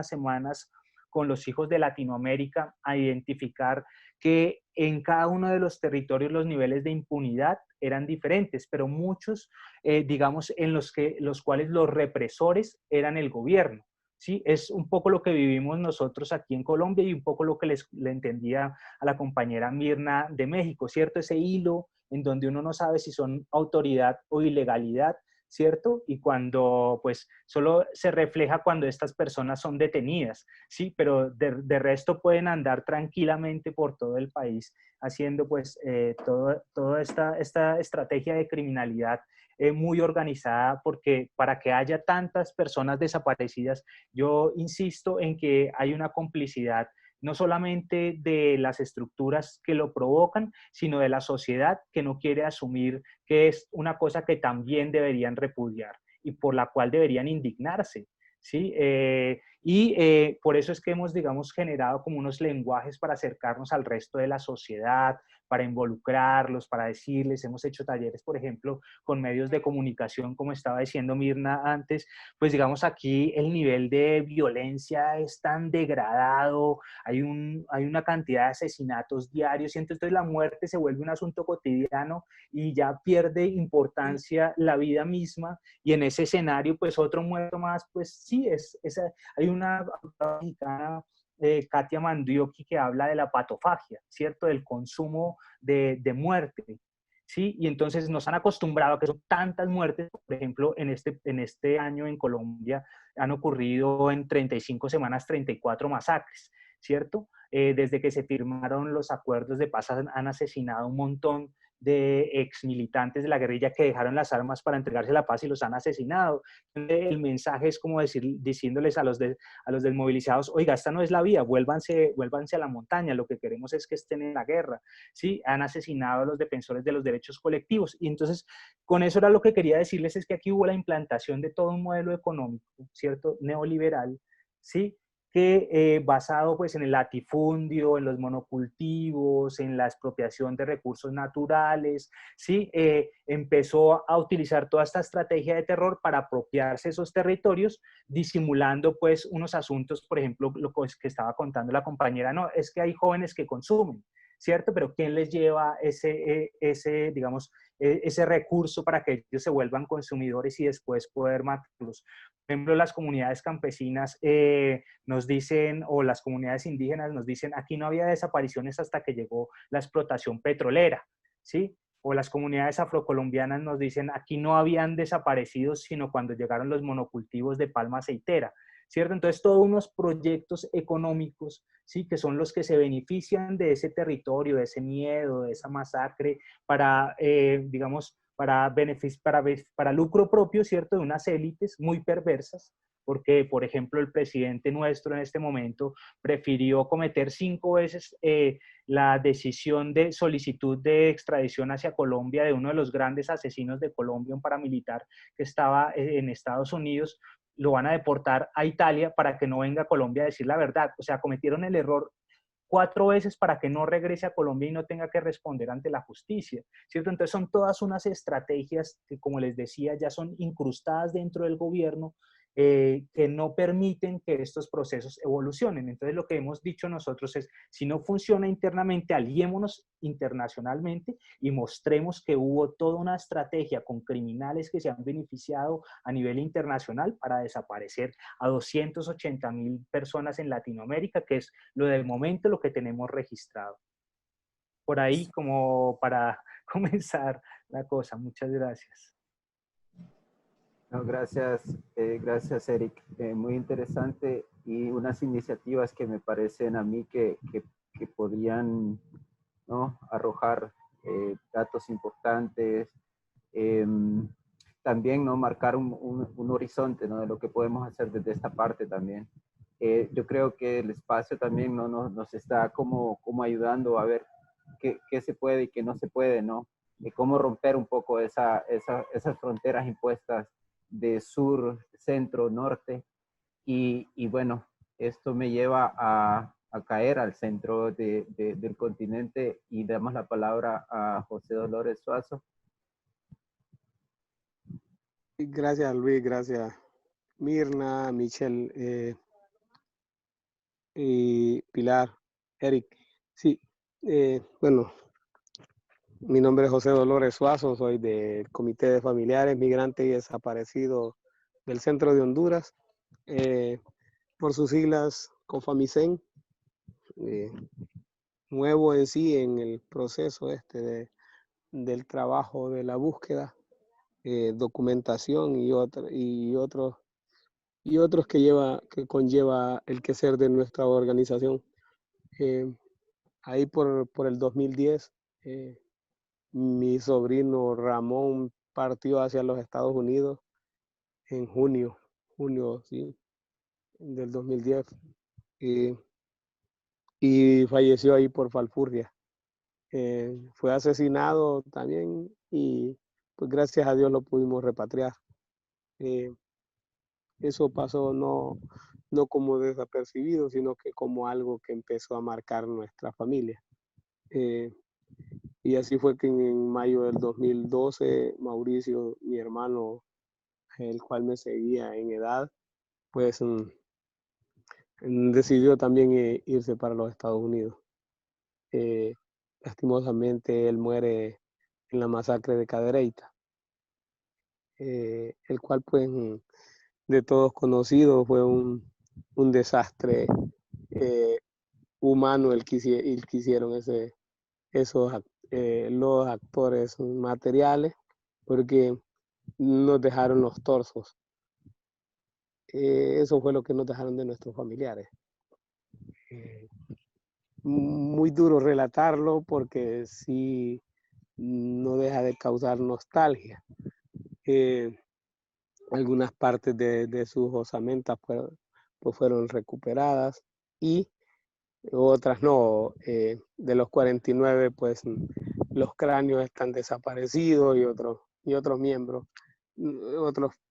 semanas con los hijos de Latinoamérica a identificar que en cada uno de los territorios los niveles de impunidad eran diferentes, pero muchos, digamos, en los cuales los represores eran el gobierno. ¿Sí? Es un poco lo que vivimos nosotros aquí en Colombia y un poco lo que le entendía a la compañera Mirna de México, ¿cierto? Ese hilo en donde uno no sabe si son autoridad o ilegalidad, ¿cierto? Y cuando, pues, solo se refleja cuando estas personas son detenidas, ¿sí? Pero de resto pueden andar tranquilamente por todo el país haciendo, pues, toda esta estrategia de criminalidad muy organizada, porque para que haya tantas personas desaparecidas, yo insisto en que hay una complicidad no solamente de las estructuras que lo provocan, sino de la sociedad que no quiere asumir que es una cosa que también deberían repudiar y por la cual deberían indignarse, ¿sí? Por eso es que hemos, digamos, generado como unos lenguajes para acercarnos al resto de la sociedad, para involucrarlos, para decirles, hemos hecho talleres, por ejemplo, con medios de comunicación, como estaba diciendo Mirna antes, pues digamos aquí el nivel de violencia es tan degradado, hay una cantidad de asesinatos diarios y entonces la muerte se vuelve un asunto cotidiano y ya pierde importancia la vida misma y en ese escenario pues otro muerto más, pues sí, hay una mexicana, Katia Mandioki, que habla de la patofagia, ¿cierto? Del consumo de muerte, ¿sí? Y entonces nos han acostumbrado a que son tantas muertes, por ejemplo, en este año en Colombia han ocurrido en 35 semanas 34 masacres, ¿cierto? Desde que se firmaron los acuerdos de paz han asesinado un montón de ex militantes de la guerrilla que dejaron las armas para entregarse la paz y los han asesinado. El mensaje es como diciéndoles a los desmovilizados, oiga, esta no es la vía, vuélvanse a la montaña, lo que queremos es que estén en la guerra, ¿sí? Han asesinado a los defensores de los derechos colectivos. Y entonces, con eso era lo que quería decirles, es que aquí hubo la implantación de todo un modelo económico, ¿cierto? Neoliberal, ¿sí? Que basado pues en el latifundio, en los monocultivos, en la expropiación de recursos naturales, ¿sí? Empezó a utilizar toda esta estrategia de terror para apropiarse esos territorios, disimulando pues unos asuntos, por ejemplo, lo que estaba contando la compañera, no, es que hay jóvenes que consumen, ¿cierto? Pero ¿quién les lleva digamos, ese recurso para que ellos se vuelvan consumidores y después poder matarlos? Por ejemplo, las comunidades campesinas nos dicen, o las comunidades indígenas nos dicen, aquí no había desapariciones hasta que llegó la explotación petrolera, ¿sí? O las comunidades afrocolombianas nos dicen, aquí no habían desaparecidos, sino cuando llegaron los monocultivos de palma aceitera, ¿cierto? Entonces, todos unos proyectos económicos, ¿sí? Que son los que se benefician de ese territorio, de ese miedo, de esa masacre, para, digamos, para lucro propio, ¿cierto? De unas élites muy perversas, porque, por ejemplo, el presidente nuestro en este momento prefirió cometer 5 veces la decisión de solicitud de extradición hacia Colombia de uno de los grandes asesinos de Colombia, un paramilitar que estaba en Estados Unidos. Lo van a deportar a Italia para que no venga a Colombia a decir la verdad. O sea, cometieron el error 4 veces para que no regrese a Colombia y no tenga que responder ante la justicia, ¿cierto? Entonces son todas unas estrategias que, como les decía, ya son incrustadas dentro del gobierno, que no permiten que estos procesos evolucionen. Entonces lo que hemos dicho nosotros es, si no funciona internamente, aliémonos internacionalmente y mostremos que hubo toda una estrategia con criminales que se han beneficiado a nivel internacional para desaparecer a 280.000 personas en Latinoamérica, que es lo del momento lo que tenemos registrado. Por ahí como para comenzar la cosa. Muchas gracias. No, gracias, gracias Eric. Muy interesante y unas iniciativas que me parecen a mí que podrían, ¿no?, arrojar datos importantes. También, ¿no?, marcar un horizonte, ¿no?, de lo que podemos hacer desde esta parte también. Yo creo que el espacio también, ¿no?, nos está como ayudando a ver qué se puede y qué no se puede, ¿no? Y cómo romper un poco esas fronteras impuestas de sur, centro, norte. Y bueno, esto me lleva a caer al centro del continente y damos la palabra a José Dolores Suazo. Gracias Luis, gracias Mirna, Michelle y Pilar, Eric. Sí, bueno, mi nombre es José Dolores Suazo, soy del Comité de Familiares Migrantes y Desaparecidos del Centro de Honduras, por sus siglas COFAMICEN, nuevo en sí en el proceso del trabajo de la búsqueda, documentación y otros que conlleva el quehacer de nuestra organización. Ahí por el 2010, mi sobrino Ramón partió hacia los Estados Unidos en junio, sí, del 2010, y falleció ahí por falfurria. Fue asesinado también y pues gracias a Dios lo pudimos repatriar. Eso pasó no como desapercibido, sino que como algo que empezó a marcar nuestra familia. Y así fue que en mayo del 2012, Mauricio, mi hermano, el cual me seguía en edad, pues decidió también irse para los Estados Unidos. Lastimosamente, él muere en la masacre de Cadereyta, el cual, pues, de todos conocidos, fue un desastre humano el que hicieron los actores materiales, porque nos dejaron los torsos. Eso fue lo que nos dejaron de nuestros familiares. Muy duro relatarlo porque sí no deja de causar nostalgia. Algunas partes de sus osamentas pues fueron recuperadas y otras no. De los 49, pues los cráneos están desaparecidos y otros miembros,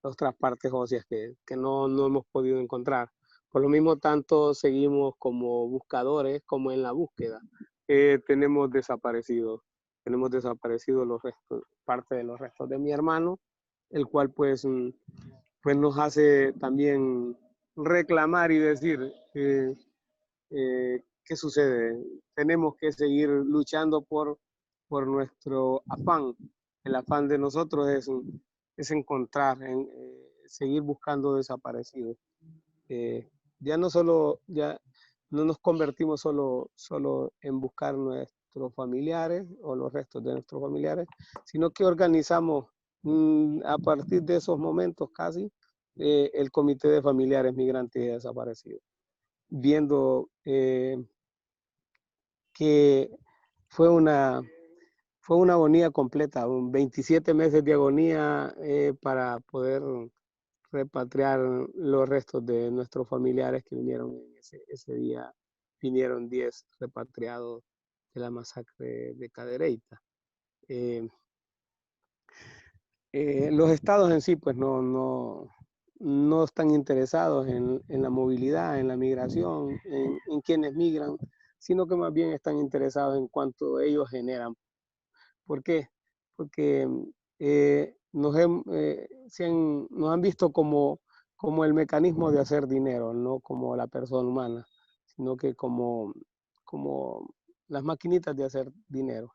otras partes óseas que no hemos podido encontrar. Por lo mismo, tanto seguimos como buscadores como en la búsqueda. Tenemos desaparecidos los restos, parte de los restos de mi hermano, el cual pues nos hace también reclamar y decir ¿qué sucede? Tenemos que seguir luchando por nuestro afán. El afán de nosotros es encontrar, seguir buscando desaparecidos. Ya no nos convertimos solo en buscar nuestros familiares o los restos de nuestros familiares, sino que organizamos a partir de esos momentos casi el Comité de Familiares Migrantes y Desaparecidos, viendo que fue una agonía completa, 27 meses de agonía para poder repatriar los restos de nuestros familiares que vinieron ese día. Vinieron 10 repatriados de la masacre de Cadereyta. Los estados en sí pues no están interesados en la movilidad, en la migración, en quienes migran, sino que más bien están interesados en cuánto ellos generan. ¿Por qué? Porque nos han visto como el mecanismo de hacer dinero, no como la persona humana, sino que como las maquinitas de hacer dinero.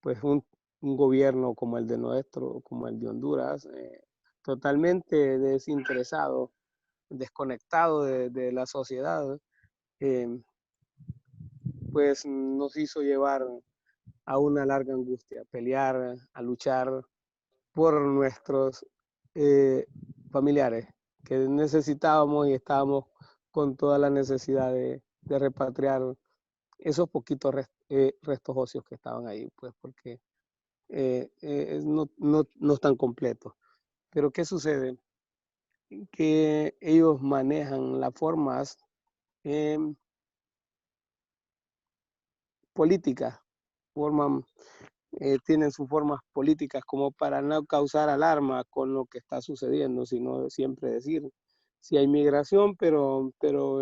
Pues un gobierno como el de nuestro, como el de Honduras, totalmente desinteresado, desconectado de la sociedad, pues nos hizo llevar a una larga angustia, pelear, a luchar por nuestros familiares que necesitábamos y estábamos con toda la necesidad de repatriar esos poquitos restos óseos que estaban ahí, pues porque no están completos. Pero ¿qué sucede? Que ellos manejan las formas políticas, tienen sus formas políticas como para no causar alarma con lo que está sucediendo, sino siempre decir, sí hay migración, pero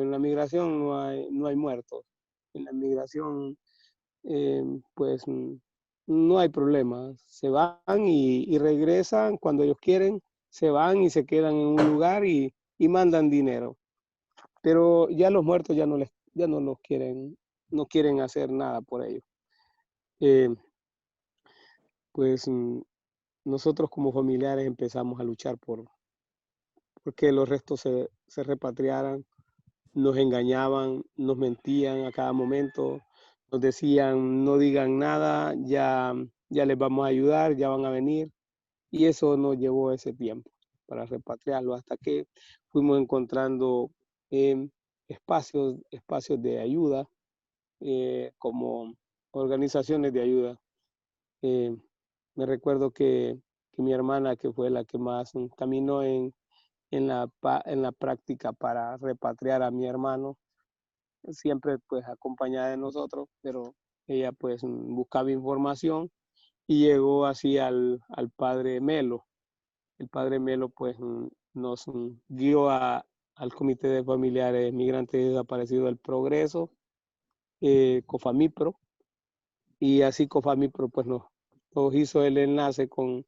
en la migración no hay muertos. En la migración, pues no hay problema. Se van y regresan cuando ellos quieren, se van y se quedan en un lugar y mandan dinero. Pero ya los muertos ya no los quieren, no quieren hacer nada por ellos. Pues nosotros como familiares empezamos a luchar porque los restos se repatriaran. Nos engañaban, nos mentían a cada momento, nos decían no digan nada, ya les vamos a ayudar, ya van a venir, y eso nos llevó ese tiempo para repatriarlo hasta que fuimos encontrando espacios de ayuda, como organizaciones de ayuda. Me recuerdo que mi hermana, que fue la que más caminó en la práctica para repatriar a mi hermano, siempre pues acompañada de nosotros, pero ella pues buscaba información y llegó así al padre Melo. El padre Melo pues nos guió al Comité de Familiares Migrantes y Desaparecidos del Progreso, COFAMIPRO, y así COFAMIPRO pues nos hizo el enlace con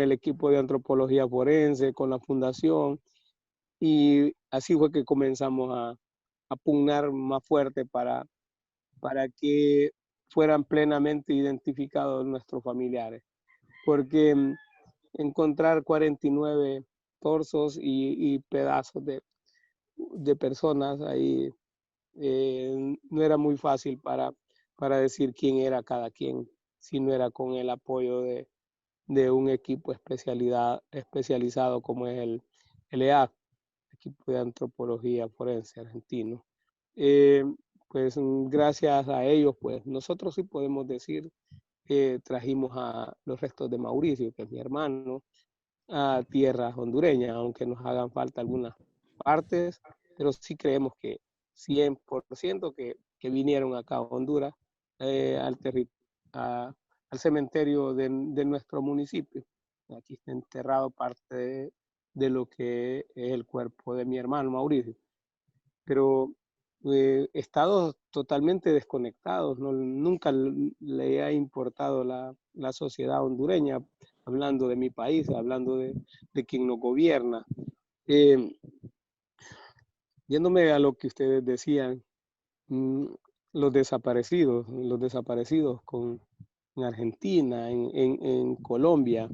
el equipo de antropología forense, con la fundación, y así fue que comenzamos a pugnar más fuerte para que fueran plenamente identificados nuestros familiares, porque encontrar 49 torsos y pedazos de personas ahí no era muy fácil para decir quién era cada quien, si no era con el apoyo de un equipo especializado como es el EAF, equipo de antropología forense argentino. Pues gracias a ellos, pues nosotros sí podemos decir que trajimos a los restos de Mauricio, que es mi hermano, a tierras hondureñas, aunque nos hagan falta algunas partes, pero sí creemos que 100% que vinieron acá a Honduras, al cementerio de nuestro municipio. Aquí está enterrado parte de lo que es el cuerpo de mi hermano Mauricio. Pero estados totalmente desconectados, nunca le ha importado la sociedad hondureña, hablando de mi país, hablando de quien nos gobierna. Yéndome a lo que ustedes decían, los desaparecidos en Argentina, en Colombia,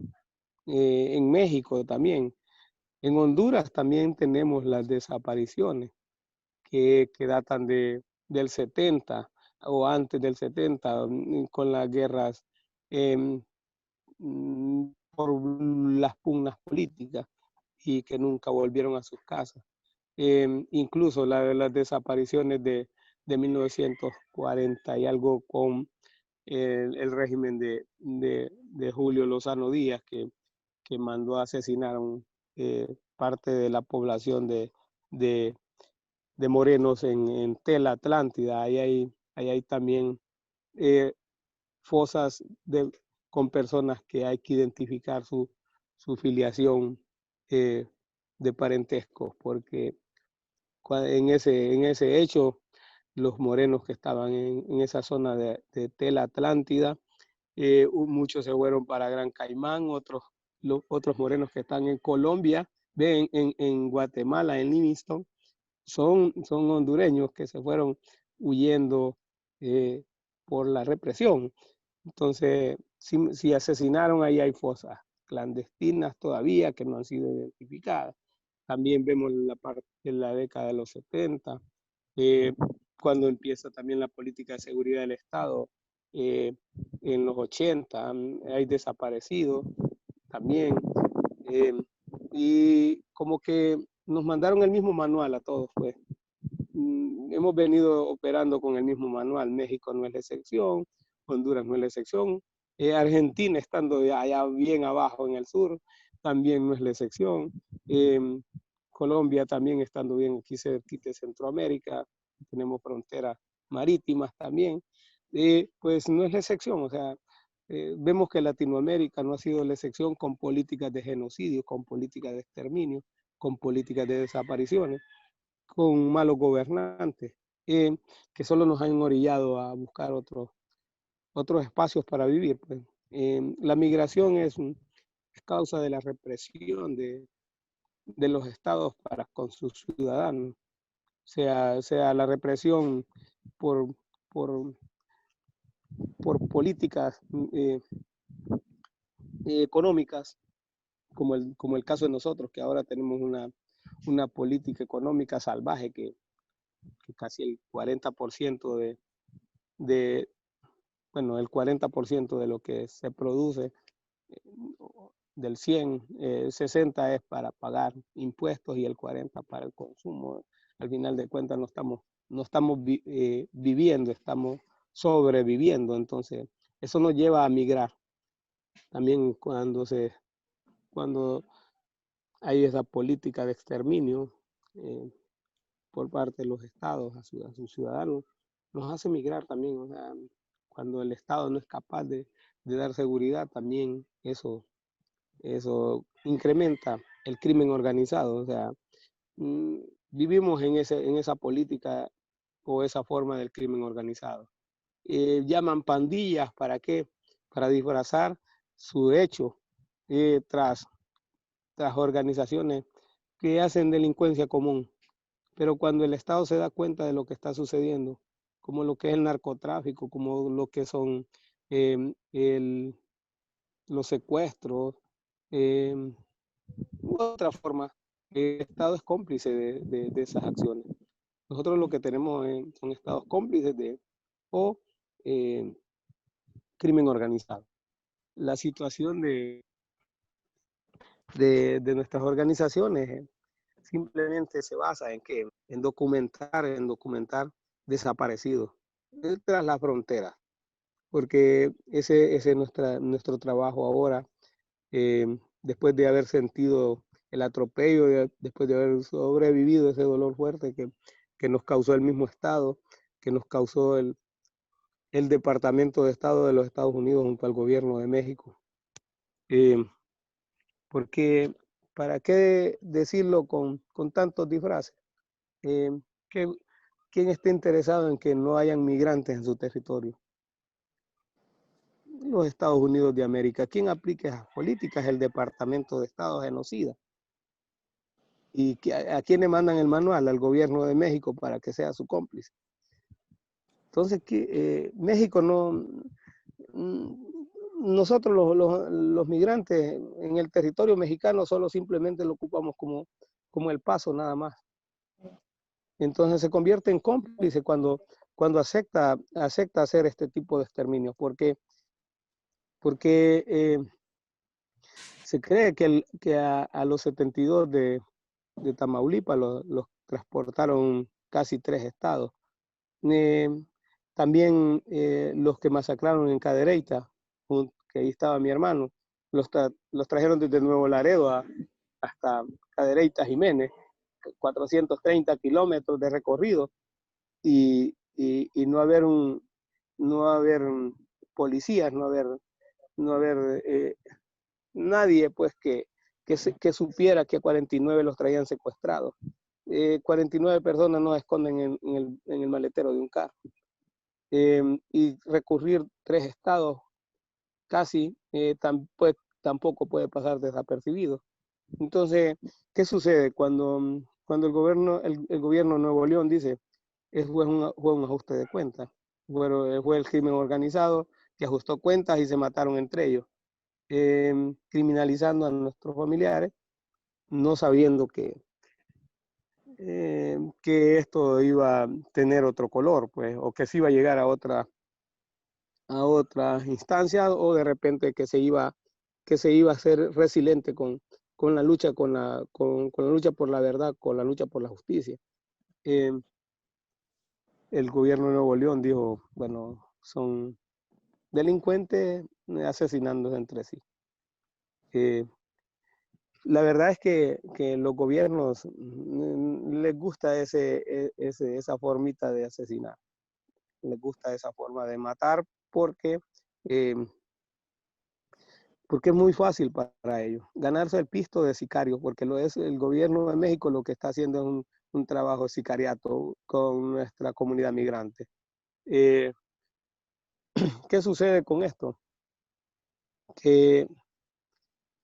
en México también. En Honduras también tenemos las desapariciones que datan del 70 o antes del 70, con las guerras por las pugnas políticas y que nunca volvieron a sus casas. Incluso las desapariciones de 1940 y algo con el régimen de Julio Lozano Díaz, que mandó a asesinar parte de la población de morenos en Tela Atlántida. Ahí hay también fosas con personas que hay que identificar su filiación de parentesco, porque en ese hecho, los morenos que estaban en esa zona de Tela Atlántida, muchos se fueron para Gran Caimán, otros morenos que están en Colombia, en Guatemala, en Livingston, son hondureños que se fueron huyendo por la represión. Entonces, si asesinaron, ahí hay fosas clandestinas todavía que no han sido identificadas. También vemos la parte de la década de los 70, cuando empieza también la política de seguridad del Estado. En los 80 hay desaparecidos también. Y como que nos mandaron el mismo manual a todos, pues. Hemos venido operando con el mismo manual. México no es la excepción, Honduras no es la excepción, Argentina, estando allá bien abajo en el sur, también no es la excepción. Colombia también, estando bien aquí cerquita de Centroamérica, tenemos fronteras marítimas también, pues no es la excepción. O sea, vemos que Latinoamérica no ha sido la excepción, con políticas de genocidio, con políticas de exterminio, con políticas de desapariciones, con malos gobernantes, que solo nos han orillado a buscar otros espacios para vivir. Pues. La migración es causa de la represión de los estados para con sus ciudadanos, sea la represión por políticas económicas, como el caso de nosotros, que ahora tenemos una política económica salvaje que casi el 40% el 40% de lo que se produce, del 100, 60 es para pagar impuestos y el 40 para el consumo. Al final de cuentas no estamos viviendo, estamos sobreviviendo. Entonces, eso nos lleva a migrar. También cuando hay esa política de exterminio por parte de los estados a sus ciudadanos, nos hace migrar también. O sea, cuando el Estado no es capaz de dar seguridad, también eso incrementa el crimen organizado. O sea, vivimos en esa política o esa forma del crimen organizado. llaman pandillas. ¿Para qué? Para disfrazar su hecho tras organizaciones que hacen delincuencia común. Pero cuando el Estado se da cuenta de lo que está sucediendo, como lo que es el narcotráfico, como lo que son los secuestros, u otra forma, el Estado es cómplice de esas acciones. Nosotros lo que tenemos son estados cómplices o crimen organizado. La situación de nuestras organizaciones simplemente se basa en que en documentar desaparecidos tras la frontera, porque ese es nuestro trabajo ahora, después de haber sentido el atropello, después de haber sobrevivido ese dolor fuerte que nos causó el mismo Estado, que nos causó el Departamento de Estado de los Estados Unidos junto al gobierno de México. Porque, ¿para qué decirlo con tantos disfraces? ¿Quién está interesado en que no hayan migrantes en su territorio? Los Estados Unidos de América. ¿Quién aplica esas políticas? El Departamento de Estado genocida. ¿Y a quién le mandan el manual? Al gobierno de México para que sea su cómplice. Entonces, México no... Nosotros los migrantes en el territorio mexicano solo simplemente lo ocupamos como el paso nada más. Entonces se convierte en cómplice cuando acepta hacer este tipo de exterminios. Porque se cree que a los 72 de Tamaulipas los transportaron casi 3 estados. También los que masacraron en Cadereyta, que ahí estaba mi hermano, los trajeron desde Nuevo Laredo hasta Cadereyta, Jiménez, 430 kilómetros de recorrido, y no haber policías, no haber nadie pues que supiera que 49 los traían secuestrados. 49 personas no esconden en el maletero de un carro. Y recurrir 3 estados casi tampoco puede pasar desapercibido. Entonces, ¿qué sucede cuando el gobierno de Nuevo León dice fue un ajuste de cuentas? Bueno, fue el crimen organizado que ajustó cuentas y se mataron entre ellos, criminalizando a nuestros familiares, no sabiendo que esto iba a tener otro color, pues, o que se iba a llegar a otras instancias, o de repente que se iba a ser resiliente con la lucha, con la lucha por la verdad, con la lucha por la justicia. El gobierno de Nuevo León dijo, bueno, son delincuentes asesinándose entre sí. La verdad es que los gobiernos les gusta esa formita de asesinar. Les gusta esa forma de matar porque es muy fácil para ellos ganarse el pisto de sicario, porque el gobierno de México lo que está haciendo es un trabajo de sicariato con nuestra comunidad migrante. ¿Qué sucede con esto? Que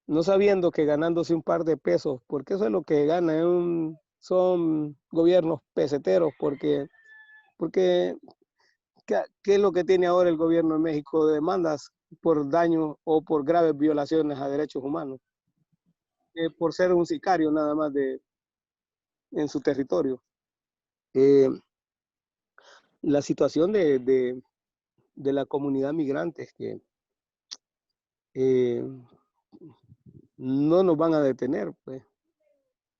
no sabiendo que ganándose un par de pesos, porque eso es lo que ganan, son gobiernos peseteros, porque ¿qué es lo que tiene ahora el gobierno de México? Demandas por daño o por graves violaciones a derechos humanos, por ser un sicario nada más en su territorio. La situación de la comunidad migrante es que no nos van a detener, pues.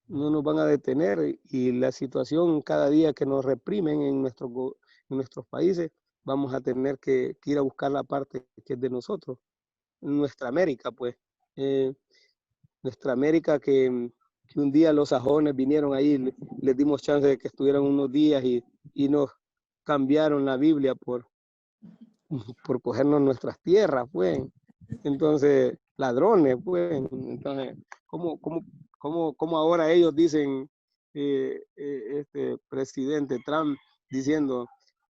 No nos van a detener, y la situación cada día que nos reprimen en nuestros países, vamos a tener que ir a buscar la parte que es de nosotros, nuestra América, pues. Nuestra América que un día los sajones vinieron ahí, les dimos chance de que estuvieran unos días y nos cambiaron la Biblia por cogernos nuestras tierras, pues. Entonces, ladrones, pues. Entonces, ¿cómo ahora ellos dicen, este presidente Trump diciendo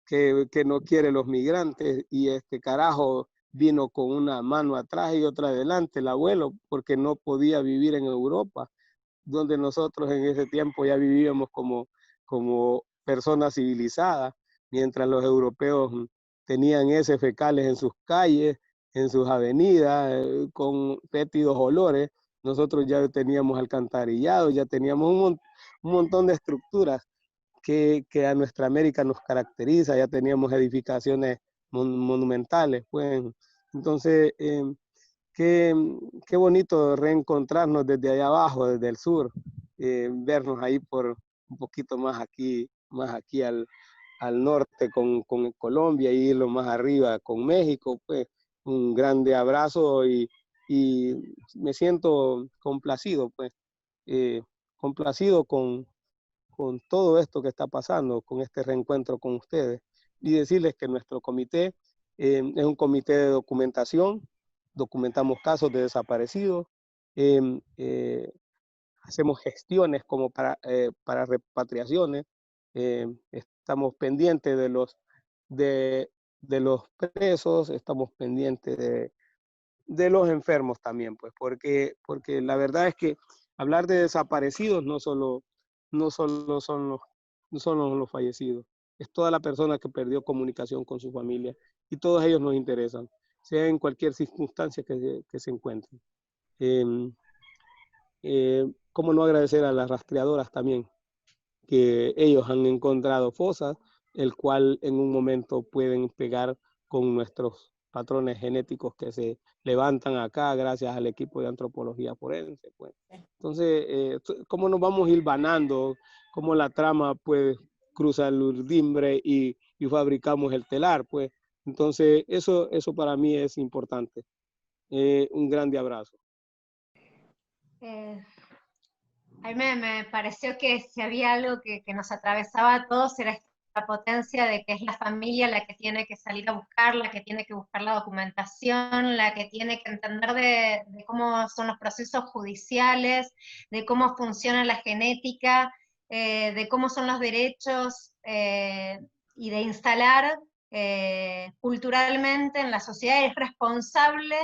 que no quiere los migrantes, y este carajo vino con una mano atrás y otra adelante, el abuelo, porque no podía vivir en Europa, donde nosotros en ese tiempo ya vivíamos como personas civilizadas, mientras los europeos tenían heces fecales en sus calles, en sus avenidas, con fétidos olores. Nosotros ya teníamos alcantarillado, ya teníamos un montón de estructuras que a nuestra América nos caracteriza, ya teníamos edificaciones monumentales, pues. Entonces, qué bonito reencontrarnos desde allá abajo, desde el sur, vernos ahí por un poquito más aquí al norte con Colombia, y irlo más arriba con México. Pues un grande abrazo, y me siento complacido, pues, complacido con todo esto que está pasando, con este reencuentro con ustedes, y decirles que nuestro comité es un comité de documentación. Documentamos casos de desaparecidos, hacemos gestiones como para repatriaciones, estamos pendientes de los presos, estamos pendientes de los enfermos también, pues, porque la verdad es que hablar de desaparecidos no solo son los fallecidos, es toda la persona que perdió comunicación con su familia, y todos ellos nos interesan, sea en cualquier circunstancia que se encuentren. ¿Cómo no agradecer a las rastreadoras también? Que ellos han encontrado fosas, el cual en un momento pueden pegar con nuestros patrones genéticos que se levantan acá gracias al equipo de antropología forense, pues. Entonces, ¿cómo nos vamos hilvanando? ¿Cómo la trama pues cruza el urdimbre y fabricamos el telar? Pues entonces eso para mí es importante. Un grande abrazo. A mí me pareció que si había algo que nos atravesaba a todos era esta potencia de que es la familia la que tiene que salir a buscar, la que tiene que buscar la documentación, la que tiene que entender de cómo son los procesos judiciales, de cómo funciona la genética, de cómo son los derechos, y de instalar culturalmente en la sociedad. Es responsable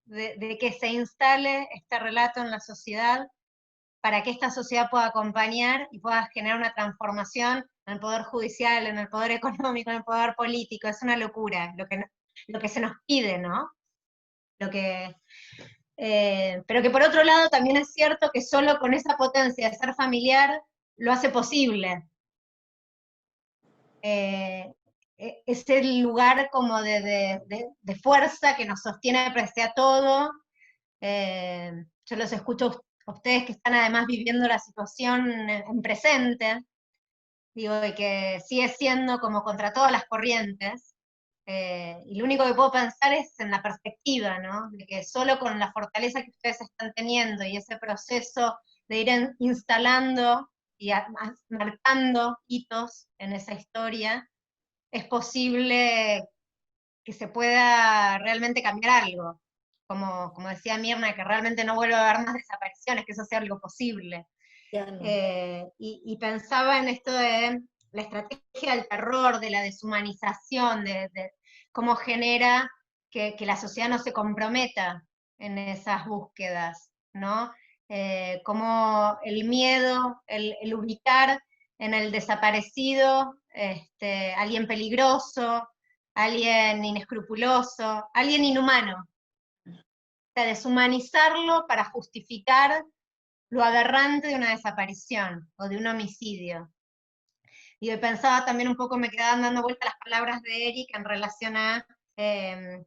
de que se instale este relato en la sociedad, para que esta sociedad pueda acompañar y pueda generar una transformación en el poder judicial, en el poder económico, en el poder político. Es una locura lo que se nos pide, ¿no? Pero que por otro lado también es cierto que solo con esa potencia de ser familiar lo hace posible. Es el lugar como de fuerza que nos sostiene frente a todo. Yo los escucho a ustedes que están además viviendo la situación en presente, digo, y que sigue siendo como contra todas las corrientes, y lo único que puedo pensar es en la perspectiva, ¿no? De que solo con la fortaleza que ustedes están teniendo y ese proceso de ir instalando y marcando hitos en esa historia, es posible que se pueda realmente cambiar algo. Como decía Mirna, que realmente no vuelva a haber más desapariciones, que eso sea algo posible. No. Y pensaba en esto de la estrategia del terror, de la deshumanización, de cómo genera que la sociedad no se comprometa en esas búsquedas, ¿no? Como el miedo, el ubicar en el desaparecido alguien peligroso, alguien inescrupuloso, alguien inhumano. Deshumanizarlo para justificar lo aberrante de una desaparición o de un homicidio. Y pensaba también un poco, me quedaban dando vueltas las palabras de Eric en relación a de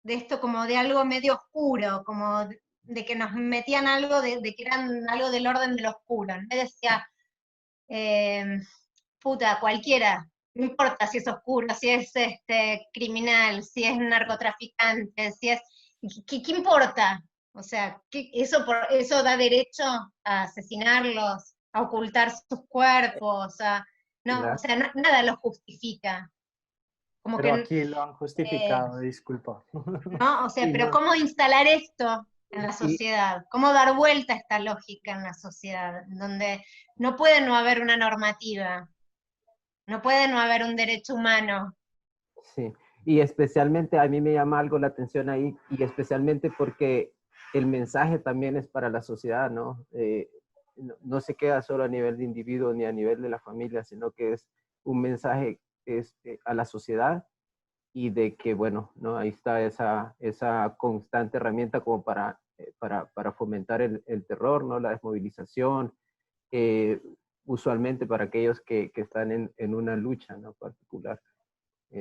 esto como de algo medio oscuro, como de que nos metían algo de que eran algo del orden de lo oscuro. Él decía, puta, cualquiera, no importa si es oscuro, si es criminal, si es narcotraficante, si es... ¿Qué importa? O sea, eso da derecho a asesinarlos, a ocultar sus cuerpos, no, o sea, nada lo justifica. Como pero que, aquí lo han justificado, disculpa. ¿no? O sea, pero ¿cómo instalar esto en la sociedad? ¿Cómo dar vuelta a esta lógica en la sociedad? Donde no puede no haber una normativa. No puede no haber un derecho humano. Sí, y especialmente a mí me llama algo la atención ahí, y especialmente porque el mensaje también es para la sociedad, ¿no? No se queda solo a nivel de individuo ni a nivel de la familia, sino que es un mensaje a la sociedad, y de que, bueno, ¿no? Ahí está esa constante herramienta como para fomentar el terror, ¿no? La desmovilización, usualmente para aquellos que están en una lucha, ¿no? Particular.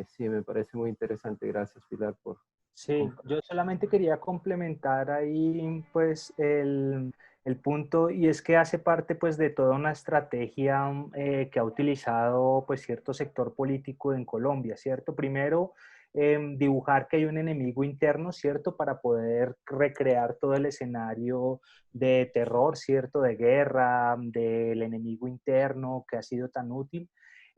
Sí, me parece muy interesante. Gracias, Pilar, por Sí, compartir. yo solamente quería complementar ahí pues el punto, y es que hace parte pues de toda una estrategia que ha utilizado pues cierto sector político en Colombia, ¿cierto? Primero, dibujar que hay un enemigo interno, ¿cierto? Para poder recrear todo el escenario de terror, ¿cierto? De guerra, del enemigo interno que ha sido tan útil.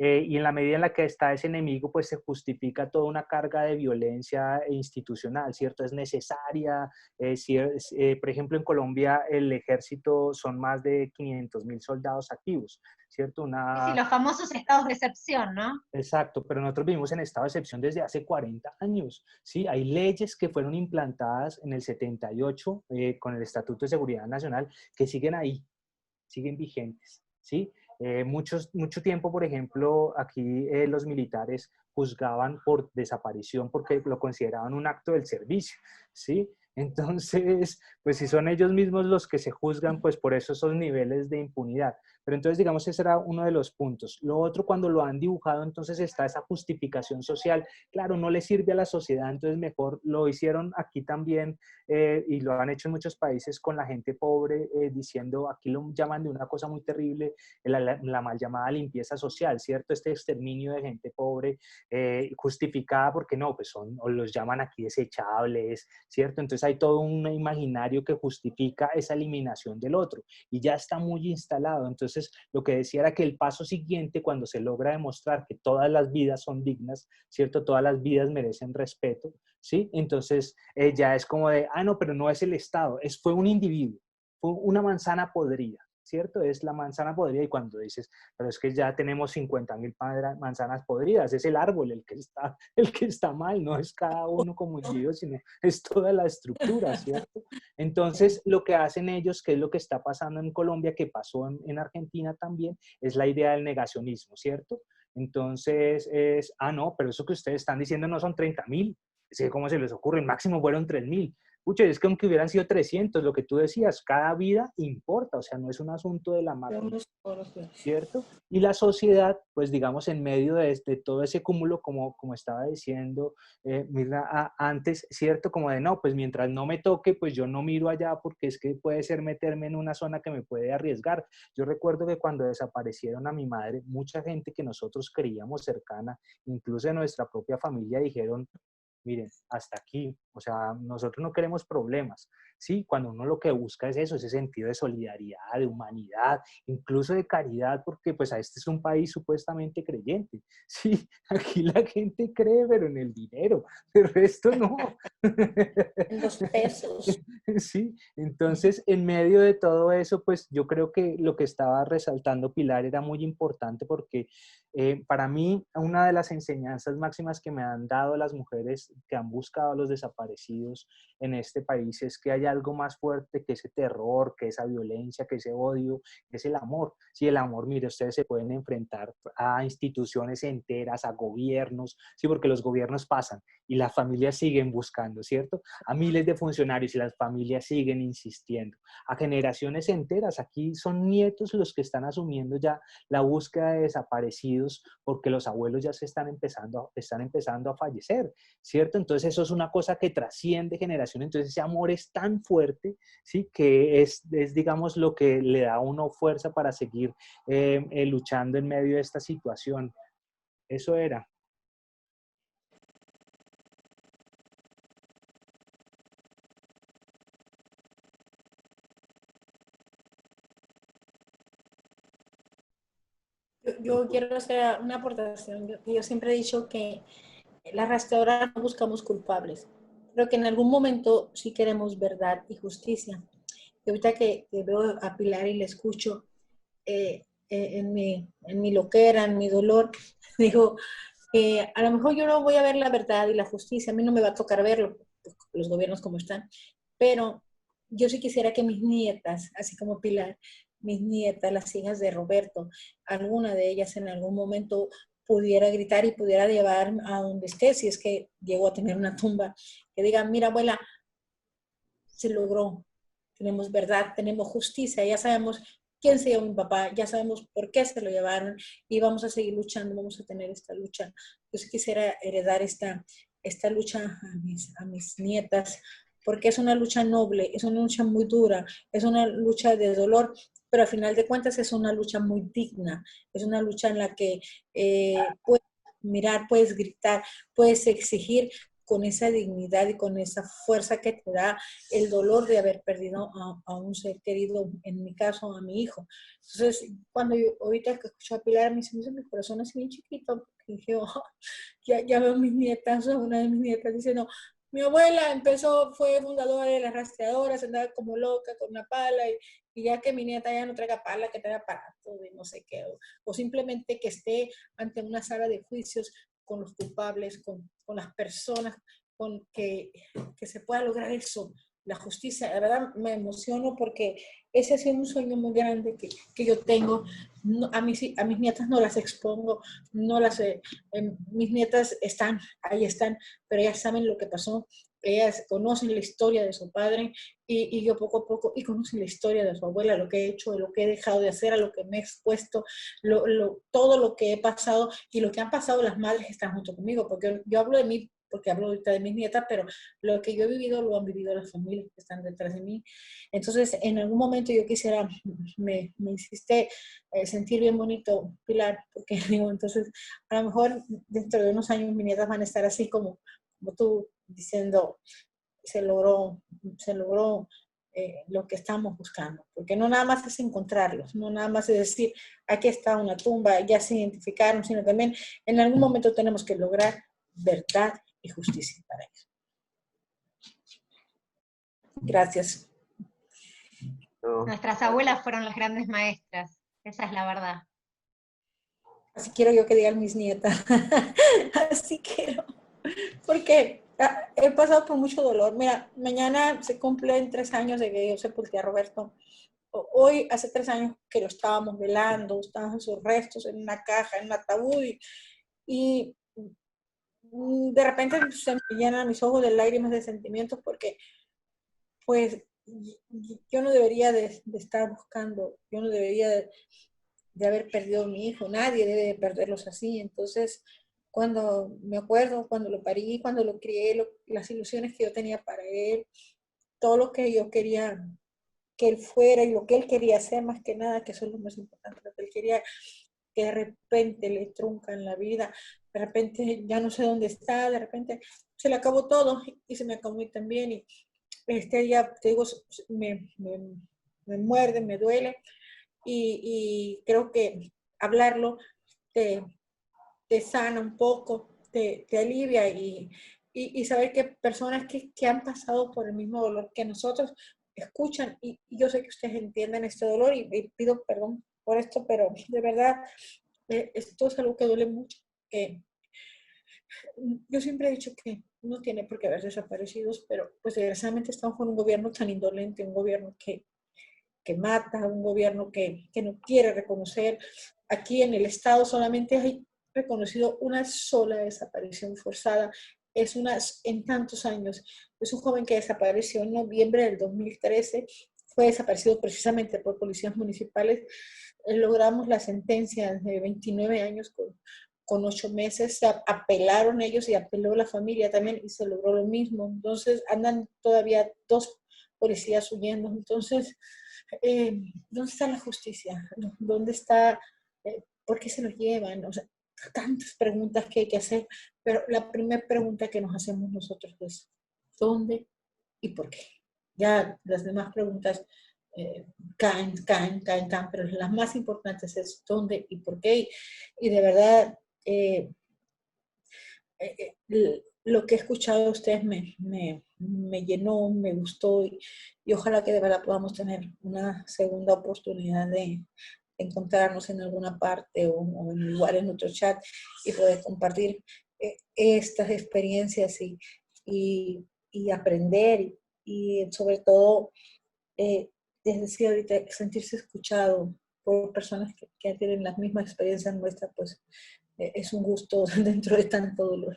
Y en la medida en la que está ese enemigo, pues se justifica toda una carga de violencia institucional, ¿cierto? Es necesaria. Por ejemplo, en Colombia el ejército son más de 500.000 soldados activos, ¿cierto? Sí, los famosos estados de excepción, ¿no? Exacto, pero nosotros vivimos en estado de excepción desde hace 40 años, ¿sí? Hay leyes que fueron implantadas en el 78 con el Estatuto de Seguridad Nacional que siguen ahí, siguen vigentes, ¿sí? Mucho tiempo, por ejemplo, aquí los militares juzgaban por desaparición porque lo consideraban un acto del servicio, ¿sí? Entonces, pues si son ellos mismos los que se juzgan, pues por eso esos niveles de impunidad. Pero entonces, digamos, ese era uno de los puntos. Lo otro, cuando lo han dibujado, entonces está esa justificación social. Claro, no le sirve a la sociedad, entonces mejor lo hicieron aquí también, y lo han hecho en muchos países con la gente pobre, diciendo, aquí lo llaman de una cosa muy terrible, la mal llamada limpieza social, ¿cierto? Este exterminio de gente pobre, justificada porque no, pues son, o los llaman aquí desechables, ¿cierto? Entonces hay todo un imaginario que justifica esa eliminación del otro y ya está muy instalado. Entonces lo que decía era que el paso siguiente, cuando se logra demostrar que todas las vidas son dignas, ¿cierto? Todas las vidas merecen respeto, ¿sí? Entonces ya es como de, no, pero no es el Estado, fue un individuo, fue una manzana podrida, ¿cierto? Es la manzana podrida, y cuando dices, pero es que ya tenemos 50.000 manzanas podridas, es el árbol el que está mal, no es cada uno como individuo, sino es toda la estructura, ¿cierto? Entonces, lo que hacen ellos, que es lo que está pasando en Colombia, que pasó en Argentina también, es la idea del negacionismo, ¿cierto? Entonces es, no, pero eso que ustedes están diciendo no son 30.000, es que ¿cómo se les ocurre? El máximo fueron 3.000. Pucha, es que aunque hubieran sido 300, lo que tú decías, cada vida importa, o sea, no es un asunto de la magnitud, ¿cierto? Y la sociedad, pues digamos, en medio de todo ese cúmulo, como estaba diciendo Mirna antes, ¿cierto? Como de, no, pues mientras no me toque, pues yo no miro allá porque es que puede ser meterme en una zona que me puede arriesgar. Yo recuerdo que cuando desaparecieron a mi madre, mucha gente que nosotros creíamos cercana, incluso de nuestra propia familia, dijeron, miren, hasta aquí, o sea, nosotros no queremos problemas, ¿sí? Cuando uno lo que busca es eso, ese sentido de solidaridad, de humanidad, incluso de caridad, porque pues este es un país supuestamente creyente, ¿sí? Aquí la gente cree, pero en el dinero, el resto no. En los pesos. Sí, entonces en medio de todo eso, pues yo creo que lo que estaba resaltando Pilar era muy importante porque para mí una de las enseñanzas máximas que me han dado las mujeres que han buscado a los desaparecidos en este país es que hay algo más fuerte que ese terror, que esa violencia, que ese odio, que es el amor. Sí, el amor, mire, ustedes se pueden enfrentar a instituciones enteras, a gobiernos, sí, porque los gobiernos pasan y las familias siguen buscando, ¿cierto? A miles de funcionarios y las familias siguen insistiendo. A generaciones enteras, aquí son nietos los que están asumiendo ya la búsqueda de desaparecidos porque los abuelos ya están empezando a fallecer, ¿cierto? Entonces eso es una cosa que trasciende generaciones, entonces ese amor es tan fuerte, ¿sí? Que es digamos, lo que le da a uno fuerza para seguir luchando en medio de esta situación. Eso era. Yo quiero hacer una aportación. Yo siempre he dicho que las restauradoras no buscamos culpables, pero que en algún momento sí queremos verdad y justicia. Y ahorita que veo a Pilar y le escucho, en mi loquera, en mi dolor, digo, a lo mejor yo no voy a ver la verdad y la justicia, a mí no me va a tocar verlo, los gobiernos como están, pero yo sí quisiera que mis nietas, así como Pilar, mis nietas, las hijas de Roberto, alguna de ellas en algún momento pudiera gritar y pudiera llevar a donde esté, si es que llego a tener una tumba, que digan, mira abuela, se logró, tenemos verdad, tenemos justicia, ya sabemos quién se llevó a mi papá, ya sabemos por qué se lo llevaron y vamos a seguir luchando, vamos a tener esta lucha. Yo sí quisiera heredar esta lucha a mis nietas, porque es una lucha noble, es una lucha muy dura, es una lucha de dolor, pero al final de cuentas es una lucha muy digna, es una lucha en la que puedes mirar, puedes gritar, puedes exigir con esa dignidad y con esa fuerza que te da el dolor de haber perdido a un ser querido, en mi caso, a mi hijo. Entonces, cuando yo ahorita que escucho a Pilar, me hizo mi corazón así bien chiquito, porque dije, oh, ya veo a mis nietas, una de mis nietas diciendo, mi abuela fue fundadora de las rastreadoras, andaba como loca con una pala y ya que mi nieta ya no traiga pala, que traiga aparato de no sé qué, o simplemente que esté ante una sala de juicios con los culpables, con las personas, con que se pueda lograr eso, la justicia. La verdad me emociono porque ese ha sido un sueño muy grande que yo tengo. No, a mis nietas no las expongo, mis nietas ahí están, pero ellas saben lo que pasó, ellas conocen la historia de su padre y yo poco a poco, y conocen la historia de su abuela, lo que he hecho, lo que he dejado de hacer, a lo que me he expuesto, todo lo que he pasado y lo que han pasado las madres que están junto conmigo, porque yo hablo de mí, porque hablo ahorita de mis nietas, pero lo que yo he vivido lo han vivido las familias que están detrás de mí. Entonces, en algún momento yo quisiera, me hiciste sentir bien bonito, Pilar, porque digo, entonces, a lo mejor dentro de unos años mis nietas van a estar así como tú, diciendo, se logró lo que estamos buscando, porque no nada más es encontrarlos, no nada más es decir, aquí está una tumba, ya se identificaron, sino también en algún momento tenemos que lograr verdad y justicia para ellos. Gracias. Nuestras abuelas fueron las grandes maestras, esa es la verdad. Así quiero yo que digan mis nietas, así quiero, porque he pasado por mucho dolor. Mira, mañana se cumplen 3 años de que yo sepulté a Roberto. Hoy hace 3 años que lo estábamos velando, estaban sus restos en una caja, en un ataúd, y de repente se me llenan mis ojos de lágrimas de sentimientos porque pues yo no debería de estar buscando, yo no debería de haber perdido a mi hijo, nadie debe de perderlos así. Entonces, cuando me acuerdo, cuando lo parí, cuando lo crié, las ilusiones que yo tenía para él, todo lo que yo quería que él fuera y lo que él quería hacer, más que nada, que eso es lo más importante, lo que él quería, que de repente le truncan la vida, de repente ya no sé dónde está, de repente se le acabó todo y se me acabó también, y este día, te digo, me muerde, me duele, y creo que hablarlo te sana un poco, te alivia, y saber que personas que han pasado por el mismo dolor que nosotros escuchan, y yo sé que ustedes entienden este dolor, y pido perdón por esto, pero de verdad esto es algo que duele mucho, que yo siempre he dicho que no tiene por qué haber desaparecidos, pero pues desgraciadamente estamos con un gobierno tan indolente, un gobierno que mata, un gobierno que no quiere reconocer. Aquí en el estado solamente hay reconocido una sola desaparición forzada, es en tantos años. Es un joven que desapareció en noviembre del 2013, fue desaparecido precisamente por policías municipales. Logramos la sentencia de 29 años con 8 meses, se apelaron ellos y apeló la familia también y se logró lo mismo. Entonces andan todavía 2 policías huyendo. Entonces, ¿dónde está la justicia? ¿Dónde está? ¿Por qué se los llevan? O sea, tantas preguntas que hay que hacer, pero la primera pregunta que nos hacemos nosotros es ¿dónde y por qué? Ya las demás preguntas caen, pero las más importantes es ¿dónde y por qué? Y de verdad, lo que he escuchado de ustedes me llenó, me gustó, y ojalá que de verdad podamos tener una segunda oportunidad de encontrarnos en alguna parte o igual en nuestro chat y poder compartir estas experiencias y aprender y sobre todo, les decía ahorita, sentirse escuchado por personas que tienen las mismas experiencias nuestras, pues es un gusto dentro de tanto dolor.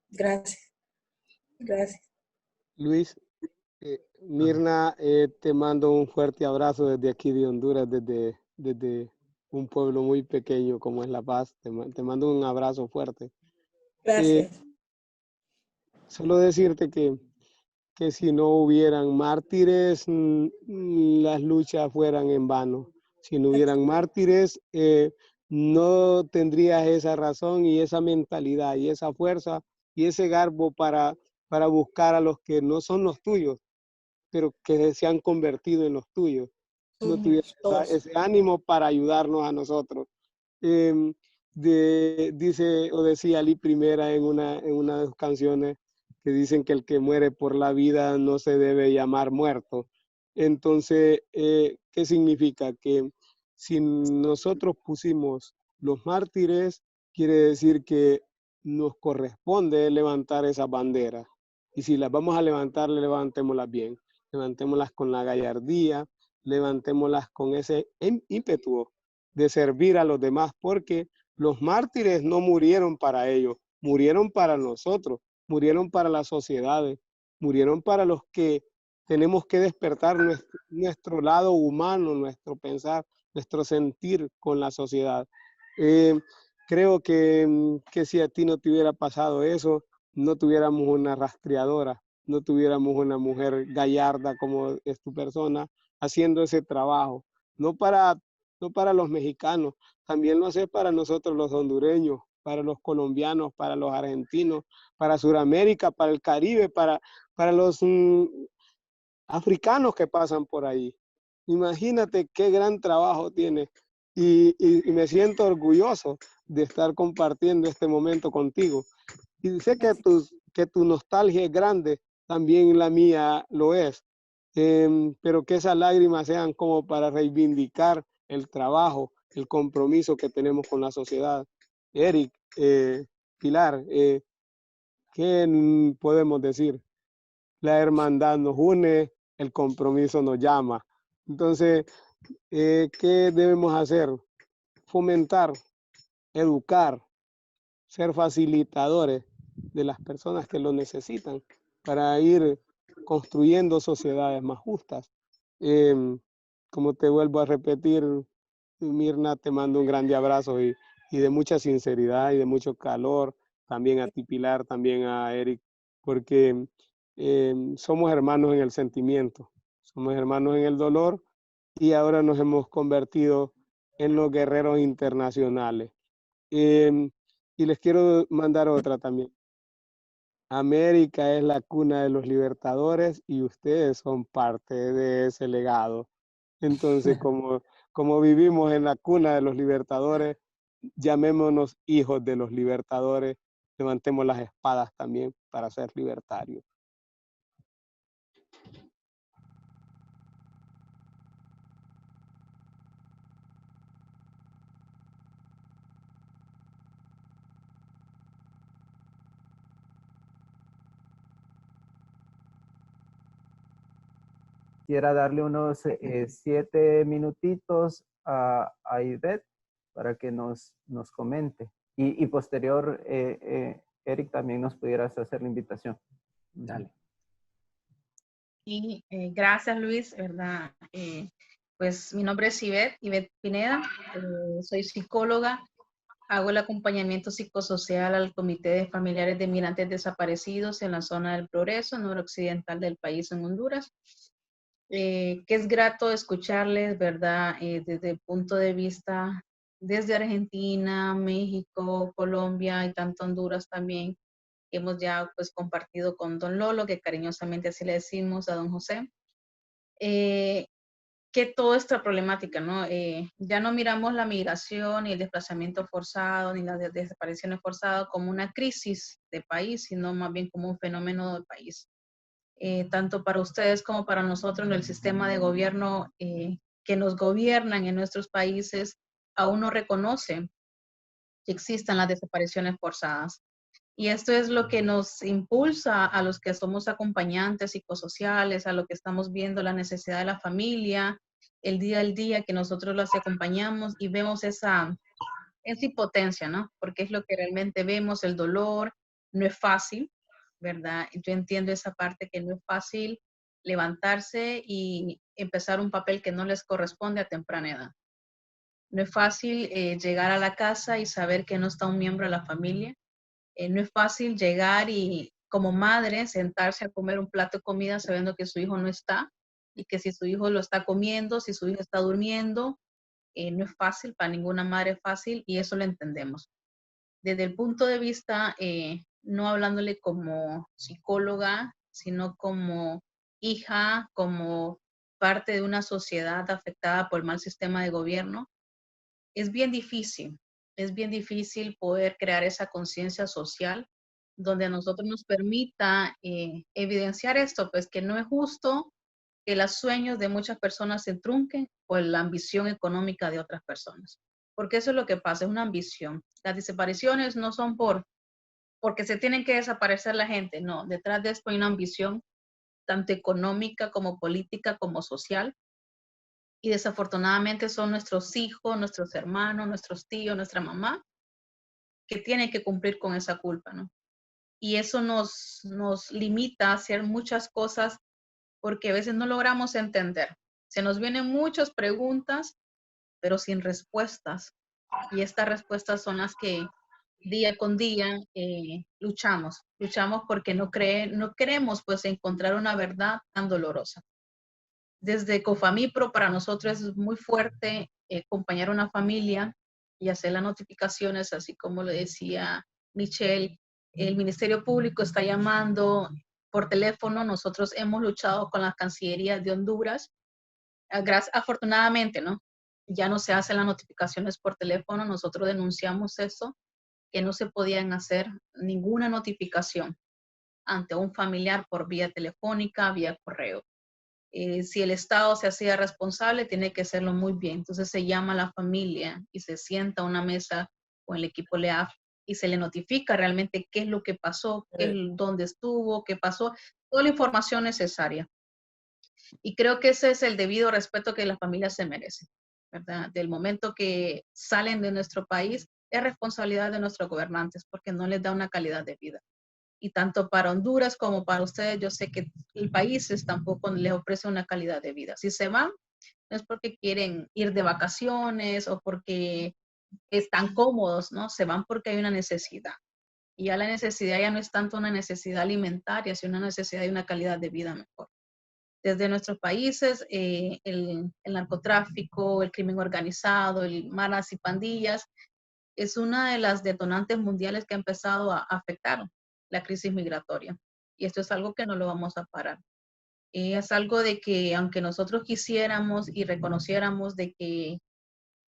Gracias. Gracias. Luis, Mirna, te mando un fuerte abrazo desde aquí de Honduras, desde un pueblo muy pequeño como es La Paz. Te mando un abrazo fuerte. Gracias. Solo decirte que si no hubieran mártires, las luchas fueran en vano. Si no hubieran mártires, no tendrías esa razón y esa mentalidad y esa fuerza y ese garbo para buscar a los que no son los tuyos, pero que se han convertido en los tuyos. No tuvieras ese ánimo para ayudarnos a nosotros. Dice o decía Ali Primera en una de sus canciones que dicen que el que muere por la vida no se debe llamar muerto. Entonces, ¿qué significa? Que si nosotros pusimos los mártires, quiere decir que nos corresponde levantar esas banderas. Y si las vamos a levantar, levantémoslas bien. Levantémoslas con la gallardía, levantémoslas con ese ímpetu de servir a los demás, porque los mártires no murieron para ellos, murieron para nosotros, murieron para las sociedades, murieron para los que tenemos que despertar nuestro lado humano, nuestro pensar, nuestro sentir con la sociedad. Creo que si a ti no te hubiera pasado eso, no tuviéramos una rastreadora, no tuviéramos una mujer gallarda como es tu persona, haciendo ese trabajo, no para los mexicanos, también lo hace para nosotros los hondureños, para los colombianos, para los argentinos, para Sudamérica, para el Caribe, para los africanos que pasan por ahí. Imagínate qué gran trabajo tiene y me siento orgulloso de estar compartiendo este momento contigo. Y sé que tu nostalgia es grande, también la mía lo es, pero que esas lágrimas sean como para reivindicar el trabajo, el compromiso que tenemos con la sociedad. Eric, Pilar, ¿qué podemos decir? La hermandad nos une, el compromiso nos llama. Entonces, ¿qué debemos hacer? Fomentar, educar, ser facilitadores de las personas que lo necesitan para ir construyendo sociedades más justas. Como te vuelvo a repetir, Mirna, te mando un grande abrazo y de mucha sinceridad y de mucho calor, también a ti Pilar, también a Eric, porque somos hermanos en el sentimiento, somos hermanos en el dolor y ahora nos hemos convertido en los guerreros internacionales. Y les quiero mandar otra también. América es la cuna de los libertadores y ustedes son parte de ese legado. Entonces, como vivimos en la cuna de los libertadores, llamémonos hijos de los libertadores, levantemos las espadas también para ser libertarios. Quisiera darle unos 7 minutitos a Ivette para que nos comente. Y posterior, Eric, también nos pudieras hacer la invitación. Dale. Y gracias, Luis, ¿verdad? Pues mi nombre es Ivette Pineda, soy psicóloga, hago el acompañamiento psicosocial al Comité de Familiares de Migrantes Desaparecidos en la zona del Progreso, noroccidental del país en Honduras. Que es grato escucharles, ¿verdad? Desde el punto de vista desde Argentina, México, Colombia y tanto Honduras también. Hemos ya pues compartido con don Lolo, que cariñosamente así le decimos a don José, que toda esta problemática, ¿no? Ya no miramos la migración y el desplazamiento forzado ni las desapariciones forzadas como una crisis de país, sino más bien como un fenómeno del país. Tanto para ustedes como para nosotros en el sistema de gobierno que que nos gobiernan en nuestros países aún no reconocen que existan las desapariciones forzadas. Y esto es lo que nos impulsa a los que somos acompañantes psicosociales, a lo que estamos viendo la necesidad de la familia, el día al día que nosotros las acompañamos y vemos esa impotencia, ¿no? Porque es lo que realmente vemos, el dolor, no es fácil, ¿verdad? Yo entiendo esa parte que no es fácil levantarse y empezar un papel que no les corresponde a temprana edad. No es fácil llegar a la casa y saber que no está un miembro de la familia. No es fácil llegar y como madre sentarse a comer un plato de comida sabiendo que su hijo no está y que si su hijo lo está comiendo, si su hijo está durmiendo, no es fácil, para ninguna madre es fácil y eso lo entendemos. Desde el punto de vista, no hablándole como psicóloga, sino como hija, como parte de una sociedad afectada por el mal sistema de gobierno, es bien difícil poder crear esa conciencia social donde a nosotros nos permita evidenciar esto, pues que no es justo que los sueños de muchas personas se trunquen por la ambición económica de otras personas. Porque eso es lo que pasa, es una ambición. Las desapariciones no son porque se tienen que desaparecer la gente, no. Detrás de esto hay una ambición tanto económica como política como social. Y desafortunadamente son nuestros hijos, nuestros hermanos, nuestros tíos, nuestra mamá, que tienen que cumplir con esa culpa, ¿no? Y eso nos limita a hacer muchas cosas porque a veces no logramos entender. Se nos vienen muchas preguntas, pero sin respuestas. Y estas respuestas son las que día con día luchamos porque no queremos pues encontrar una verdad tan dolorosa. Desde Cofamipro para nosotros es muy fuerte acompañar a una familia y hacer las notificaciones, así como le decía Michelle, el Ministerio Público está llamando por teléfono. Nosotros hemos luchado con las cancillerías de Honduras. Afortunadamente, ¿no? Ya no se hacen las notificaciones por teléfono. Nosotros denunciamos eso, que no se podían hacer ninguna notificación ante un familiar por vía telefónica, vía correo. Si el Estado se hacía responsable, tiene que hacerlo muy bien. Entonces se llama a la familia y se sienta a una mesa con el equipo LEAF y se le notifica realmente qué es lo que pasó, dónde estuvo, qué pasó, toda la información necesaria. Y creo que ese es el debido respeto que la familia se merece, ¿verdad? Del momento que salen de nuestro país, es responsabilidad de nuestros gobernantes porque no les da una calidad de vida. Y tanto para Honduras como para ustedes, yo sé que el país tampoco les ofrece una calidad de vida. Si se van, no es porque quieren ir de vacaciones o porque están cómodos, ¿no? Se van porque hay una necesidad. Y ya la necesidad ya no es tanto una necesidad alimentaria, sino una necesidad de una calidad de vida mejor. Desde nuestros países, el narcotráfico, el crimen organizado, el maras y pandillas, es una de las detonantes mundiales que ha empezado a afectar la crisis migratoria. Y esto es algo que no lo vamos a parar. Es algo de que aunque nosotros quisiéramos y reconociéramos de que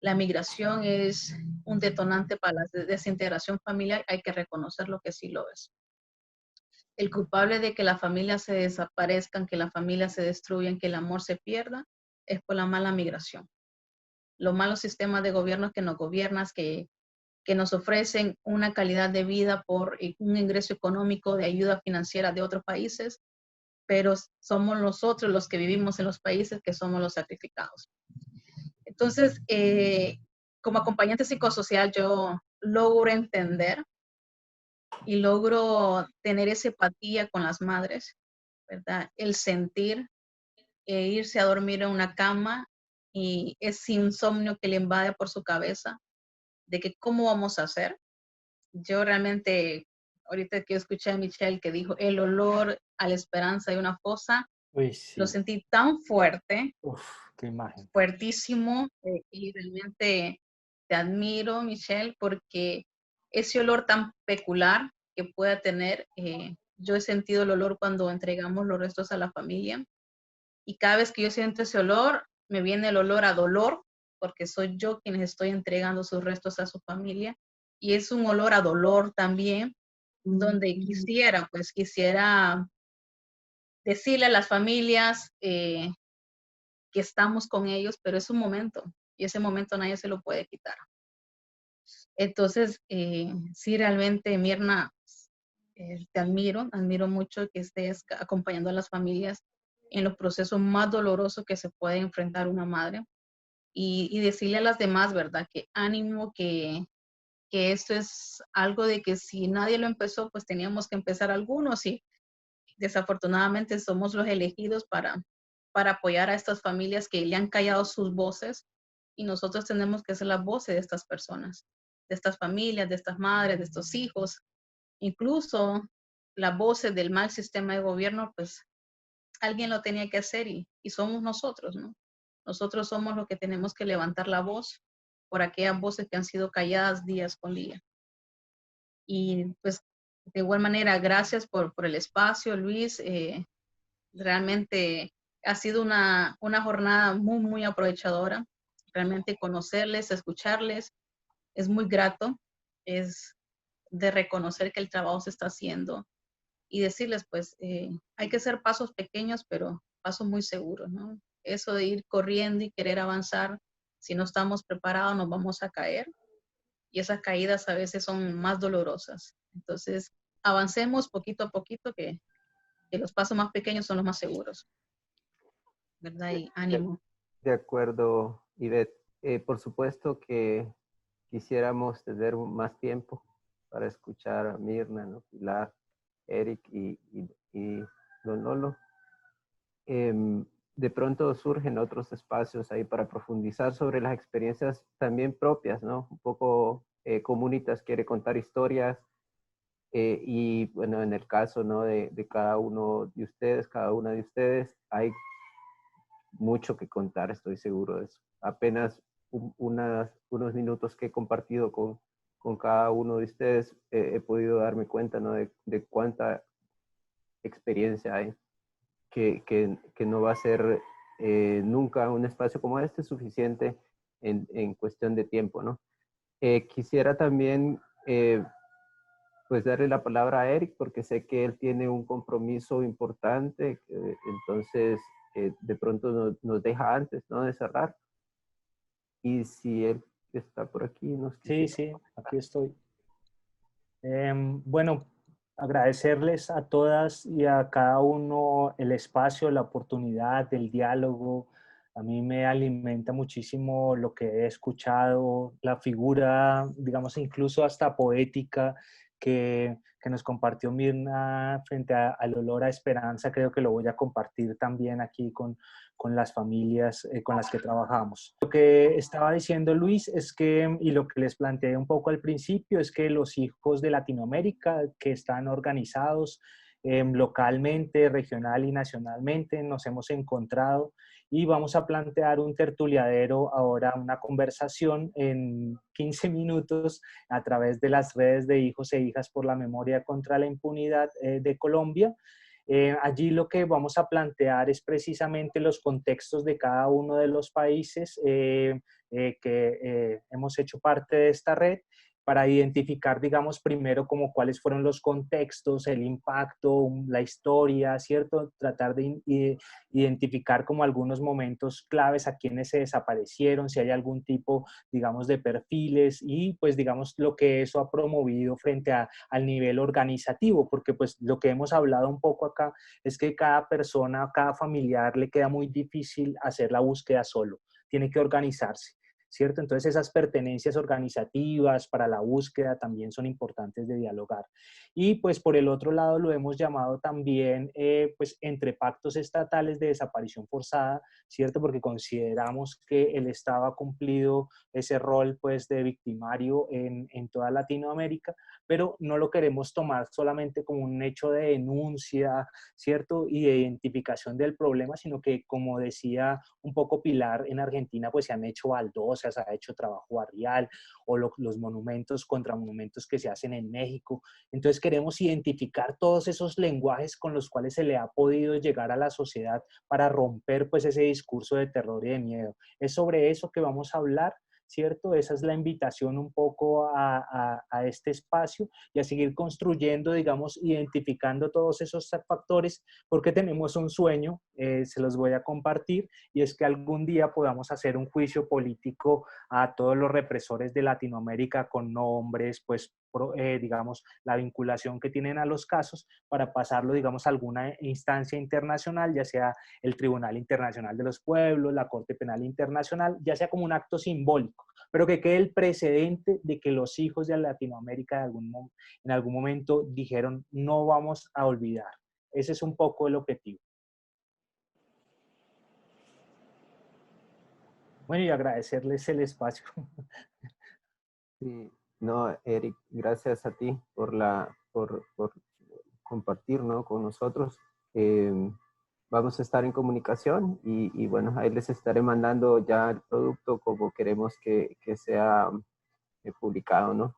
la migración es un detonante para la desintegración familiar, hay que reconocer lo que sí lo es. El culpable de que la familia se desaparezcan, que la familia se destruyan, que el amor se pierda, es por la mala migración. Los malos sistemas de gobierno que nos gobiernan, que nos ofrecen una calidad de vida por un ingreso económico de ayuda financiera de otros países, pero somos nosotros los que vivimos en los países que somos los sacrificados. Entonces, como acompañante psicosocial, yo logro entender y logro tener esa empatía con las madres, ¿verdad? El sentir, irse a dormir en una cama y ese insomnio que le invade por su cabeza, de que cómo vamos a hacer. Yo realmente, ahorita que escuché a Michelle que dijo el olor a la esperanza de una fosa, Sí. lo sentí tan fuerte, qué imagen. fuertísimo, y realmente te admiro, Michelle, porque ese olor tan peculiar que pueda tener, yo he sentido el olor cuando entregamos los restos a la familia, y cada vez que yo siento ese olor, me viene el olor a dolor, porque soy yo quien estoy entregando sus restos a su familia, y es un olor a dolor también, donde quisiera decirle a las familias que estamos con ellos, pero es un momento y ese momento nadie se lo puede quitar. Entonces, sí, realmente, Mirna, te admiro mucho que estés acompañando a las familias en los procesos más dolorosos que se puede enfrentar una madre y decirle a las demás, ¿verdad? Que ánimo, que esto es algo de que si nadie lo empezó, pues teníamos que empezar algunos y desafortunadamente somos los elegidos para apoyar a estas familias que le han callado sus voces y nosotros tenemos que ser las voces de estas personas, de estas familias, de estas madres, de estos hijos, incluso las voces del mal sistema de gobierno, pues alguien lo tenía que hacer y somos nosotros, ¿no? Nosotros somos los que tenemos que levantar la voz por aquellas voces que han sido calladas día con día. Y pues de igual manera, gracias por el espacio, Luis. Realmente ha sido una jornada muy, muy aprovechadora. Realmente conocerles, escucharles, es muy grato. Es de reconocer que el trabajo se está haciendo y decirles, pues, hay que hacer pasos pequeños, pero pasos muy seguros, ¿no? Eso de ir corriendo y querer avanzar, si no estamos preparados, nos vamos a caer. Y esas caídas a veces son más dolorosas. Entonces, avancemos poquito a poquito, que los pasos más pequeños son los más seguros. ¿Verdad? Y ánimo. De acuerdo, Ivette. Por supuesto que quisiéramos tener más tiempo para escuchar a Mirna, ¿no? Pilar, Eric y Don Lolo. De pronto surgen otros espacios ahí para profundizar sobre las experiencias también propias, ¿no? Un poco Comunitas quiere contar historias y bueno, en el caso, ¿no? de cada uno de ustedes, cada una de ustedes, hay mucho que contar, estoy seguro de eso. Apenas unos minutos que he compartido con cada uno de ustedes, he podido darme cuenta, ¿no? de cuánta experiencia hay, que no va a ser nunca un espacio como este suficiente en cuestión de tiempo, ¿no? Quisiera también pues darle la palabra a Eric, porque sé que él tiene un compromiso importante, entonces de pronto nos deja antes, ¿no? De cerrar. Y si él está por aquí, nos Sí, aquí estoy. Bueno, agradecerles a todas y a cada uno el espacio, la oportunidad, el diálogo. A mí me alimenta muchísimo lo que he escuchado, la figura, digamos, incluso hasta poética que nos compartió Mirna frente al olor a esperanza. Creo que lo voy a compartir también aquí con las familias con las que trabajamos. Lo que estaba diciendo Luis es que, y lo que les planteé un poco al principio, es que los hijos de Latinoamérica que están organizados localmente, regional y nacionalmente, nos hemos encontrado y vamos a plantear un tertuliadero ahora, una conversación en 15 minutos a través de las redes de Hijos e Hijas por la Memoria contra la Impunidad de Colombia. Allí lo que vamos a plantear es precisamente los contextos de cada uno de los países que hemos hecho parte de esta red, para identificar, digamos, primero como cuáles fueron los contextos, el impacto, la historia, ¿cierto? Tratar de identificar como algunos momentos claves a quienes se desaparecieron, si hay algún tipo, digamos, de perfiles y, pues, digamos, lo que eso ha promovido frente al nivel organizativo, porque, pues, lo que hemos hablado un poco acá es que cada persona, cada familiar le queda muy difícil hacer la búsqueda solo, tiene que organizarse, ¿cierto? Entonces esas pertenencias organizativas para la búsqueda también son importantes de dialogar. Y pues por el otro lado lo hemos llamado también pues entre pactos estatales de desaparición forzada, ¿cierto? Porque consideramos que el Estado ha cumplido ese rol pues de victimario en toda Latinoamérica, pero no lo queremos tomar solamente como un hecho de denuncia, ¿cierto? Y de identificación del problema, sino que, como decía un poco Pilar, en Argentina pues se han hecho baldosas, se ha hecho trabajo barrial, o los monumentos contra monumentos que se hacen en México. Entonces queremos identificar todos esos lenguajes con los cuales se le ha podido llegar a la sociedad para romper pues ese discurso de terror y de miedo. Es sobre eso que vamos a hablar, ¿cierto? Esa es la invitación un poco a este espacio y a seguir construyendo, digamos, identificando todos esos factores, porque tenemos un sueño, se los voy a compartir, y es que algún día podamos hacer un juicio político a todos los represores de Latinoamérica con nombres, pues, digamos, la vinculación que tienen a los casos para pasarlo, digamos, a alguna instancia internacional, ya sea el Tribunal Internacional de los Pueblos, la Corte Penal Internacional, ya sea como un acto simbólico, pero que quede el precedente de que los hijos de Latinoamérica en algún momento dijeron, no vamos a olvidar. Ese es un poco el objetivo. Bueno, y agradecerles el espacio. Sí, no, Eric, gracias a ti por compartir, ¿no?, con nosotros. Vamos a estar en comunicación y bueno, ahí les estaré mandando ya el producto como queremos que sea publicado, ¿no?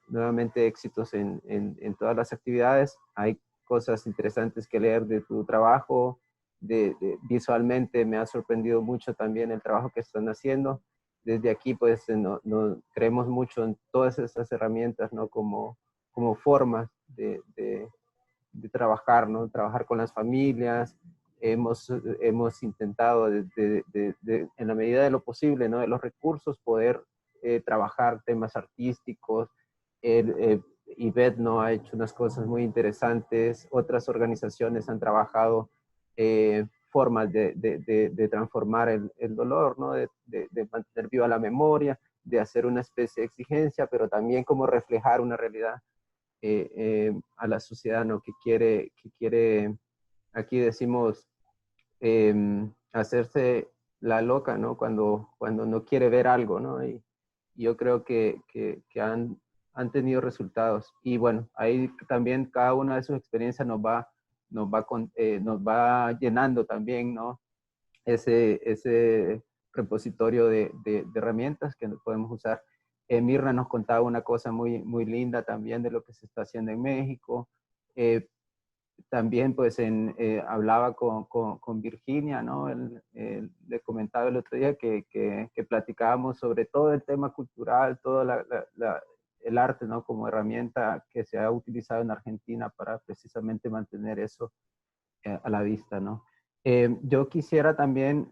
Nuevamente éxitos en todas las actividades. Hay cosas interesantes que leer de tu trabajo. Visualmente me ha sorprendido mucho también el trabajo que están haciendo. Desde aquí, pues, creemos mucho en todas estas herramientas, ¿no? Como formas de trabajar, ¿no? Trabajar con las familias. Hemos intentado, en la medida de lo posible, ¿no?, de los recursos, poder trabajar temas artísticos. Ivette, ¿no?, ha hecho unas cosas muy interesantes. Otras organizaciones han trabajado formas de transformar el dolor, ¿no?, de mantener viva la memoria, de hacer una especie de exigencia, pero también como reflejar una realidad a la sociedad, ¿no?, que quiere, aquí decimos, hacerse la loca, ¿no?, cuando no quiere ver algo, ¿no? Y yo creo que han tenido resultados. Y bueno, ahí también cada una de sus experiencias nos va llenando también, ¿no?, ese repositorio de herramientas que podemos usar. Mirna nos contaba una cosa muy, muy linda también de lo que se está haciendo en México. También, pues, hablaba con Virginia, ¿no? Le comentaba el otro día que platicábamos sobre todo el tema cultural, todo el arte, ¿no?, como herramienta que se ha utilizado en Argentina para precisamente mantener eso a la vista, ¿no? Yo quisiera también,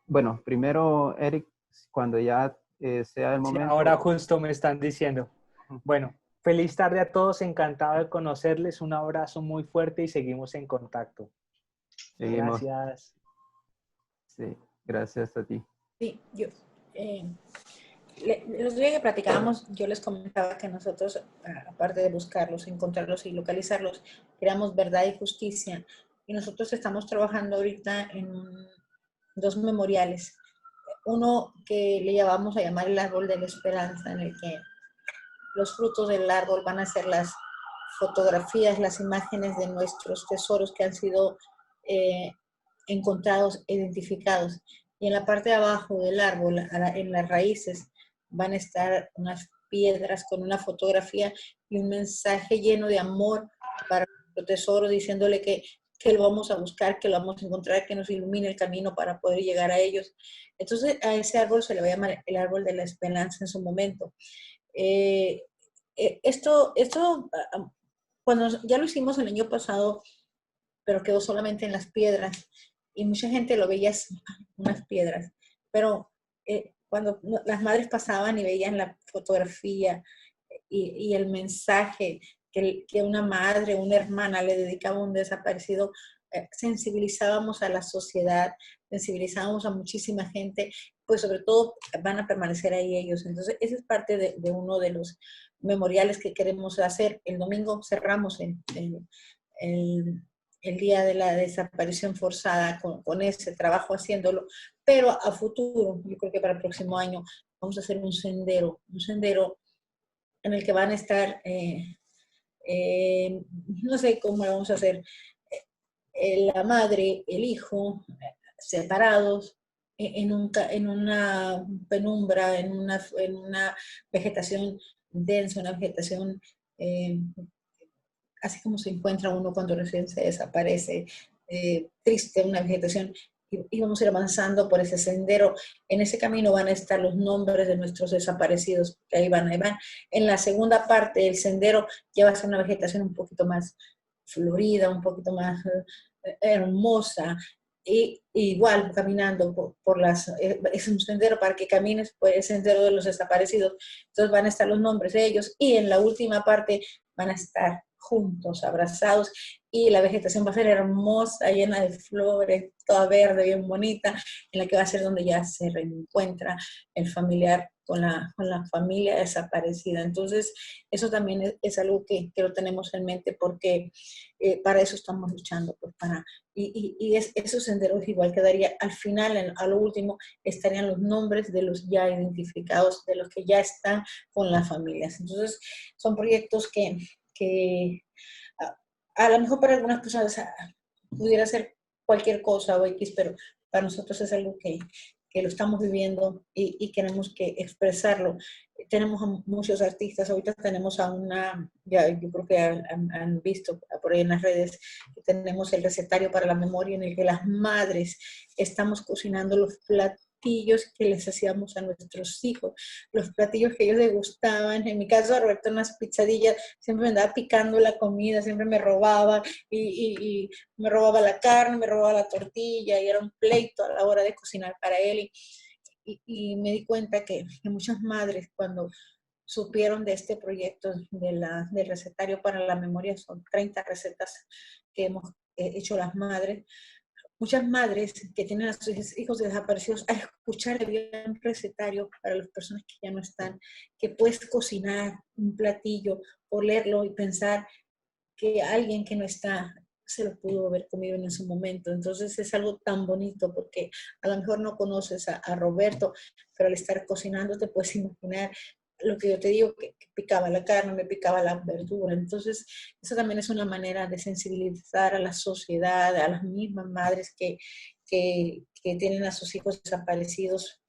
bueno, primero, Eric, cuando ya sea el momento. Sí, ahora justo me están diciendo. Bueno, feliz tarde a todos, encantado de conocerles, un abrazo muy fuerte y seguimos en contacto. Seguimos. Gracias. Sí, gracias a ti. Sí, yo, los días que platicábamos, yo les comentaba que nosotros, aparte de buscarlos, encontrarlos y localizarlos, queríamos verdad y justicia. Y nosotros estamos trabajando ahorita en dos memoriales. Uno que le vamos a llamar el árbol de la esperanza, en el que los frutos del árbol van a ser las fotografías, las imágenes de nuestros tesoros que han sido encontrados, identificados. Y en la parte de abajo del árbol, en las raíces, van a estar unas piedras con una fotografía y un mensaje lleno de amor para nuestro tesoro, diciéndole que lo vamos a buscar, que lo vamos a encontrar, que nos ilumine el camino para poder llegar a ellos. Entonces, a ese árbol se le va a llamar el árbol de la esperanza en su momento. Esto, cuando ya lo hicimos el año pasado, pero quedó solamente en las piedras, y mucha gente lo veía así, unas piedras, pero cuando las madres pasaban y veían la fotografía y el mensaje que una madre, una hermana le dedicaba a un desaparecido, sensibilizábamos a la sociedad, sensibilizábamos a muchísima gente, pues sobre todo van a permanecer ahí ellos. Entonces, esa es parte de uno de los memoriales que queremos hacer. El domingo cerramos el día de la desaparición forzada con ese trabajo haciéndolo, pero a futuro, yo creo que para el próximo año, vamos a hacer un sendero en el que van a estar, no sé cómo lo vamos a hacer, la madre, el hijo, separados, en una penumbra, en una vegetación densa, una vegetación así como se encuentra uno cuando recién se desaparece, triste, una vegetación y vamos a ir avanzando por ese sendero. En ese camino van a estar los nombres de nuestros desaparecidos, que ahí van, ahí van. En la segunda parte del sendero ya va a ser una vegetación un poquito más florida, un poquito más hermosa, y igual caminando por las, es un sendero para que camines por el sendero de los desaparecidos. Entonces van a estar los nombres de ellos, y en la última parte van a estar juntos, abrazados, y la vegetación va a ser hermosa, llena de flores, toda verde, bien bonita, en la que va a ser donde ya se reencuentra el familiar con la familia desaparecida. Entonces, eso también es algo que lo tenemos en mente, porque para eso estamos luchando, pues esos senderos igual quedaría al final, a lo último, estarían los nombres de los ya identificados, de los que ya están con las familias. Entonces, son proyectos que a lo mejor para algunas personas pudiera ser cualquier cosa o X, pero para nosotros es algo que lo estamos viviendo y queremos que expresarlo. Tenemos a muchos artistas, ahorita tenemos a una, ya yo creo que han visto por ahí en las redes, que tenemos el recetario para la memoria, en el que las madres estamos cocinando los platillos que les hacíamos a nuestros hijos, los platillos que ellos les gustaban. En mi caso, Roberto, unas pizzadillas, siempre me andaba picando la comida, siempre me robaba, y me robaba la carne, me robaba la tortilla, y era un pleito a la hora de cocinar para él. Y me di cuenta que muchas madres, cuando supieron de este proyecto del recetario para la memoria, son 30 recetas que hemos hecho las madres. Muchas madres que tienen a sus hijos desaparecidos, a escuchar el recetario para las personas que ya no están, que puedes cocinar un platillo, olerlo y pensar que alguien que no está se lo pudo haber comido en su momento. Entonces es algo tan bonito, porque a lo mejor no conoces a Roberto, pero al estar cocinando te puedes imaginar lo que yo te digo, que picaba la carne, me picaba la verdura. Entonces, eso también es una manera de sensibilizar a la sociedad, a las mismas madres que tienen a sus hijos desaparecidos.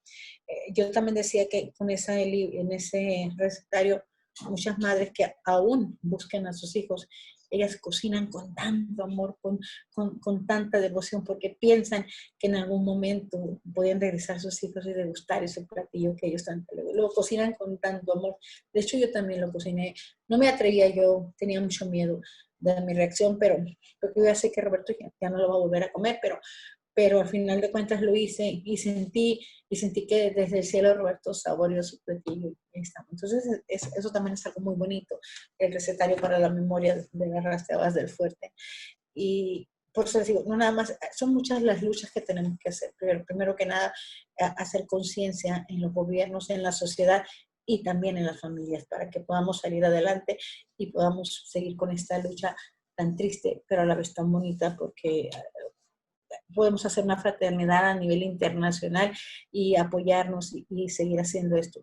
Yo también decía que en ese recetario, muchas madres que aún buscan a sus hijos, ellas cocinan con tanto amor, con tanta devoción, porque piensan que en algún momento pueden regresar sus hijos y degustar ese platillo que ellos tanto lo cocinan con tanto amor. De hecho, yo también lo cociné. No me atrevía, yo tenía mucho miedo de mi reacción, pero porque yo ya sé que Roberto ya no lo va a volver a comer, pero al final de cuentas lo hice y sentí que desde el cielo Roberto saboreó su platillo. Entonces eso también es algo muy bonito, el recetario para la memoria de las rastreadas del fuerte. Y por eso les digo, no nada más, son muchas las luchas que tenemos que hacer. Primero que nada, hacer conciencia en los gobiernos, en la sociedad y también en las familias, para que podamos salir adelante y podamos seguir con esta lucha tan triste, pero a la vez tan bonita, porque podemos hacer una fraternidad a nivel internacional y apoyarnos y seguir haciendo esto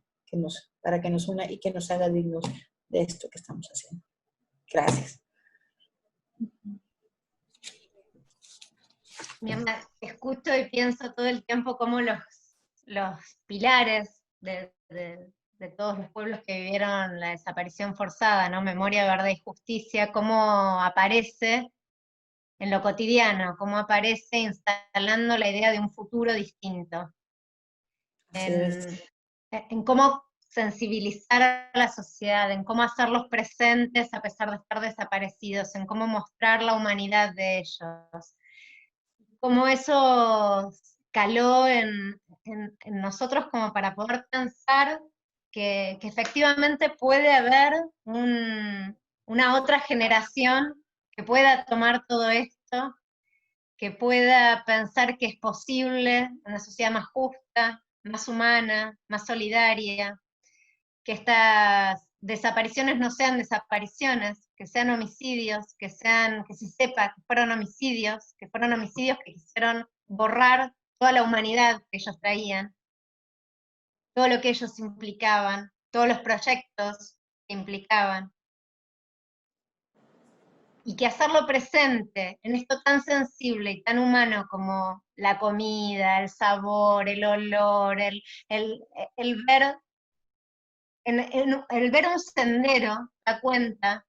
para que nos una y que nos haga dignos de esto que estamos haciendo. Gracias. Mi amor, escucho y pienso todo el tiempo cómo los pilares de todos los pueblos que vivieron la desaparición forzada, ¿no? Memoria, verdad y justicia, cómo aparece en lo cotidiano, cómo aparece instalando la idea de un futuro distinto. En cómo sensibilizar a la sociedad, en cómo hacerlos presentes a pesar de estar desaparecidos, en cómo mostrar la humanidad de ellos. Cómo eso caló en nosotros como para poder pensar que efectivamente puede haber una otra generación que pueda tomar todo esto, que pueda pensar que es posible una sociedad más justa, más humana, más solidaria, que estas desapariciones no sean desapariciones, que sean homicidios, que se sepa que fueron homicidios que quisieron borrar toda la humanidad que ellos traían, todo lo que ellos implicaban, todos los proyectos que implicaban. Y que hacerlo presente en esto tan sensible y tan humano como la comida, el sabor, el olor, el ver, el ver un sendero da cuenta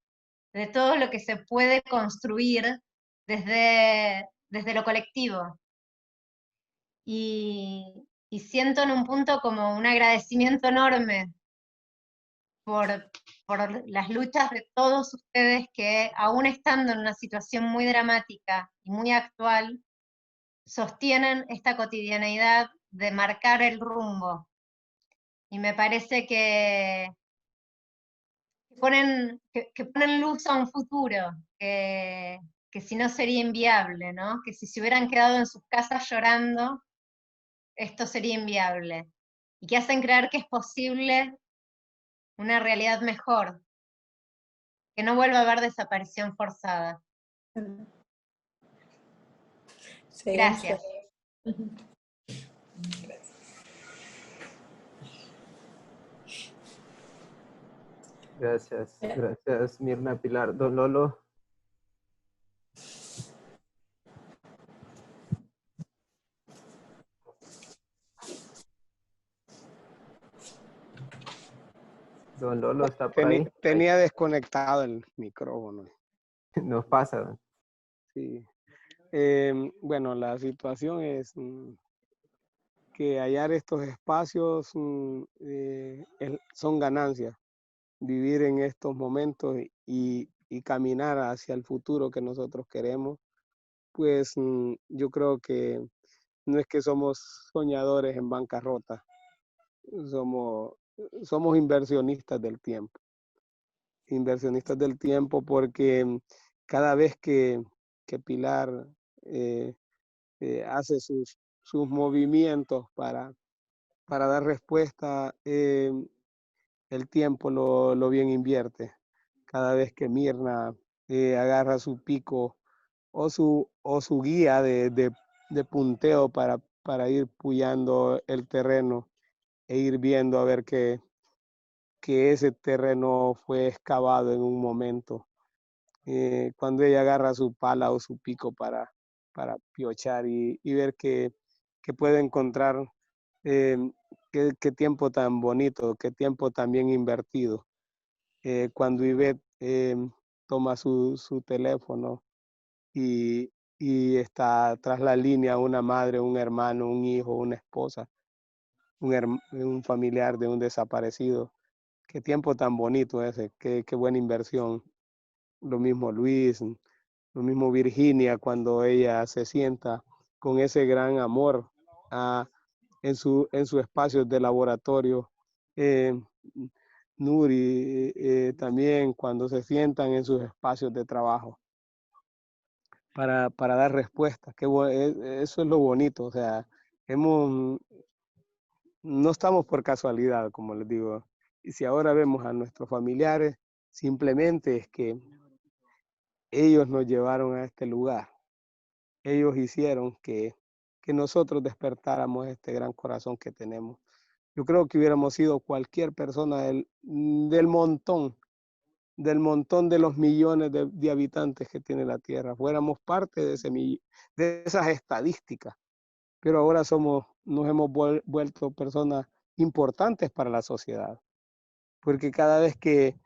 de todo lo que se puede construir desde lo colectivo. y siento en un punto como un agradecimiento enorme por las luchas de todos ustedes que, aún estando en una situación muy dramática y muy actual, sostienen esta cotidianeidad de marcar el rumbo. Y me parece que ponen luz a un futuro, que si no sería inviable, ¿no? Que si se hubieran quedado en sus casas llorando, esto sería inviable. Y que hacen creer que es posible una realidad mejor, que no vuelva a haber desaparición forzada. Gracias. Gracias, gracias Mirna, Pilar. Don Lolo. Don Lolo está por ahí. Tenía desconectado el micrófono. Nos pasa. Sí. Bueno, la situación es que hallar estos espacios son ganancias. Vivir en estos momentos y caminar hacia el futuro que nosotros queremos, pues yo creo que no es que somos soñadores en bancarrota, somos inversionistas del tiempo. Inversionistas del tiempo porque cada vez que Pilar hace sus movimientos para dar respuesta, el tiempo lo bien invierte. Cada vez que Mirna agarra su pico o su guía de punteo para ir puyando el terreno e ir viendo a ver que ese terreno fue excavado en un momento. Cuando ella agarra su pala o su pico para piochar y ver que puede encontrar qué tiempo tan bonito, qué tiempo tan bien invertido. Cuando Ivette toma su teléfono y está tras la línea una madre, un hermano, un hijo, una esposa, un familiar de un desaparecido. Qué tiempo tan bonito ese, qué buena inversión. Lo mismo Luis, lo mismo Virginia, cuando ella se sienta con ese gran amor en su espacio de laboratorio. Nuri también cuando se sientan en sus espacios de trabajo para dar respuestas. Eso es lo bonito, o sea, no estamos por casualidad, como les digo. Y si ahora vemos a nuestros familiares, simplemente es que ellos nos llevaron a este lugar. Ellos hicieron que nosotros despertáramos este gran corazón que tenemos. Yo creo que hubiéramos sido cualquier persona del montón de los millones de habitantes que tiene la Tierra. Fuéramos parte de esas estadísticas. Pero ahora nos hemos vuelto personas importantes para la sociedad. Porque cada vez que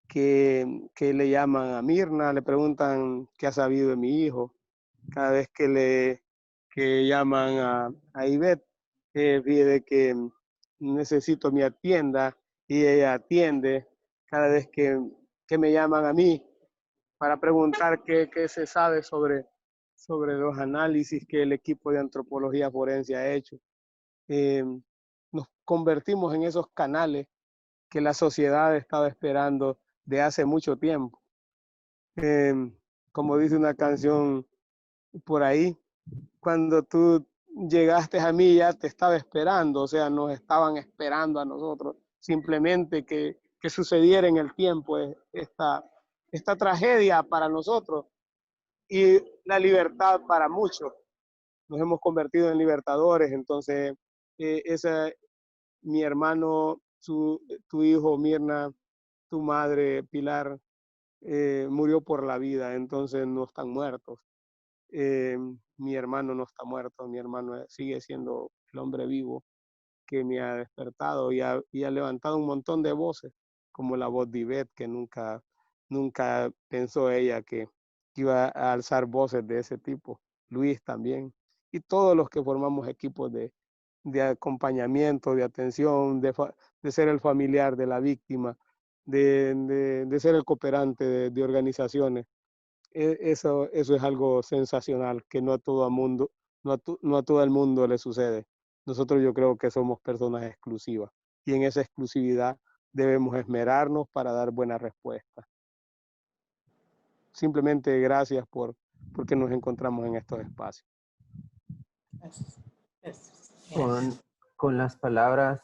le llaman a Mirna, le preguntan qué ha sabido de mi hijo. Cada vez que llaman a Ivette, pide que necesito mi atienda y ella atiende. Cada vez que me llaman a mí para preguntar qué se sabe sobre los análisis que el equipo de antropología forense ha hecho, nos convertimos en esos canales que la sociedad estaba esperando de hace mucho tiempo. Como dice una canción por ahí, cuando tú llegaste a mí ya te estaba esperando, o sea, nos estaban esperando a nosotros, simplemente que sucediera en el tiempo esta tragedia para nosotros y la libertad para muchos. Nos hemos convertido en libertadores, entonces mi hermano, tu hijo Mirna, tu madre Pilar, murió por la vida, entonces no están muertos. Mi hermano no está muerto, mi hermano sigue siendo el hombre vivo que me ha despertado y ha levantado un montón de voces, como la voz de Ivette, que nunca pensó ella que iba a alzar voces de ese tipo. Luis también. y todos los que formamos equipos de acompañamiento, de atención, de ser el familiar de la víctima, de ser el cooperante de organizaciones. Eso es algo sensacional que no a todo mundo, no a todo el mundo le sucede. Nosotros yo creo que somos personas exclusivas y en esa exclusividad debemos esmerarnos para dar buena respuesta. Simplemente gracias porque nos encontramos en estos espacios. Con las palabras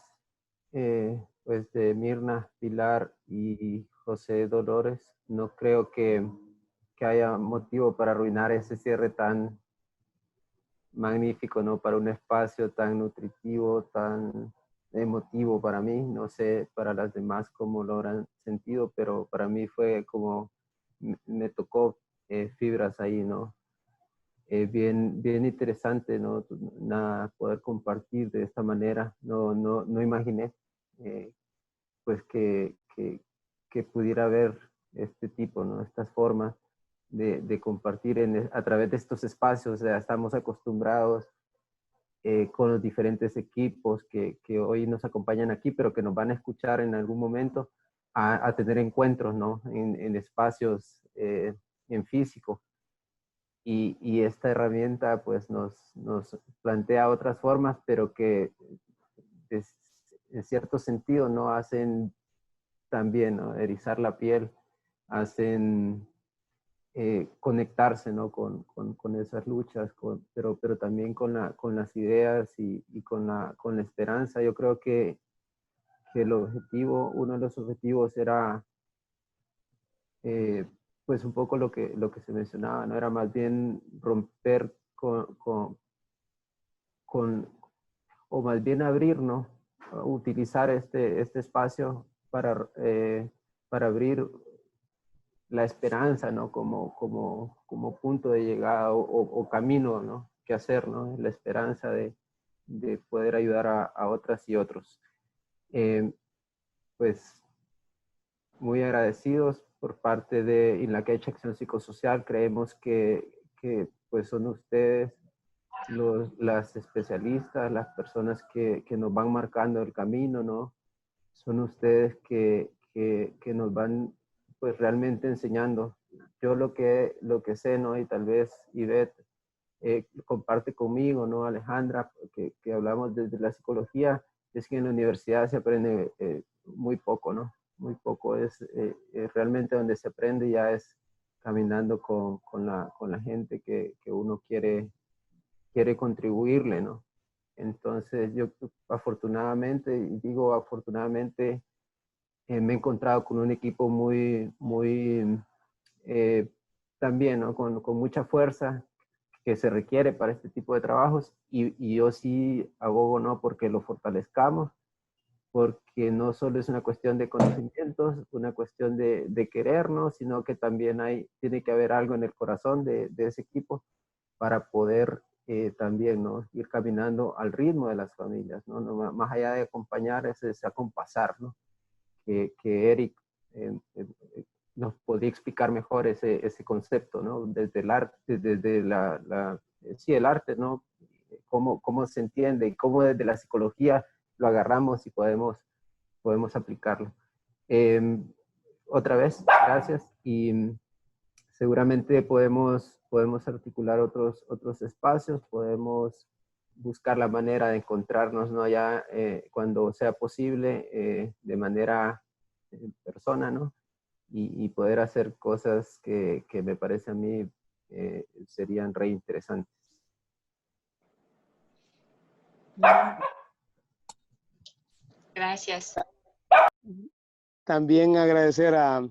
pues de Mirna, Pilar y José Dolores, no creo que haya motivo para arruinar ese cierre tan magnífico, ¿no? Para un espacio tan nutritivo, tan emotivo para mí. No sé para las demás cómo lo habrán sentido, pero para mí fue como, me tocó fibras ahí, ¿no? Bien interesante, ¿no? Poder compartir de esta manera. No imaginé pues que pudiera haber este tipo, ¿no? Estas formas de compartir a través de estos espacios. O sea, estamos acostumbrados con los diferentes equipos que hoy nos acompañan aquí, pero que nos van a escuchar en algún momento a tener encuentros, ¿no? En espacios en físico. Y esta herramienta pues nos plantea otras formas, pero que en cierto sentido no hacen también, ¿no? Erizar la piel, hacen conectarse, ¿no? con esas luchas, pero también con las ideas y con la esperanza. Yo creo que uno de los objetivos era pues un poco lo que se mencionaba, ¿no? Era más bien romper o más bien abrir, ¿no? Utilizar este espacio para abrir la esperanza, ¿no? Como punto de llegada o camino, ¿no? Que hacer, ¿no? La esperanza de poder ayudar a otras y otros. Pues muy agradecidos por parte de INLACACHE Acción Psicosocial. Creemos que pues son ustedes las especialistas, las personas que nos van marcando el camino, ¿no? Son ustedes que nos van pues realmente enseñando. Yo lo que sé, ¿no? Y tal vez Ivette comparte conmigo, ¿no? Alejandra, que hablamos desde la psicología, es que en la universidad se aprende muy poco, ¿no? Muy poco. Es realmente donde se aprende ya es caminando con la gente que uno quiere contribuirle, ¿no? Entonces yo afortunadamente, y digo afortunadamente, me he encontrado con un equipo muy también, ¿no? Con mucha fuerza que se requiere para este tipo de trabajos, y yo sí abogo, ¿no? Porque lo fortalezcamos, porque no solo es una cuestión de conocimientos, una cuestión de querernos, sino que también tiene que haber algo en el corazón de ese equipo para poder también, ¿no? Ir caminando al ritmo de las familias, ¿no? Más allá de acompañar, es acompasar, ¿no? Que Eric nos podría explicar mejor ese concepto, ¿no? Desde el arte, desde el arte, ¿no? Cómo se entiende y cómo desde la psicología lo agarramos y podemos aplicarlo. Otra vez, gracias, y seguramente podemos articular otros espacios, podemos buscar la manera de encontrarnos, ¿no? Ya cuando sea posible, de manera en persona, ¿no? Y poder hacer cosas que me parece a mí serían re interesantes. Gracias. También agradecer a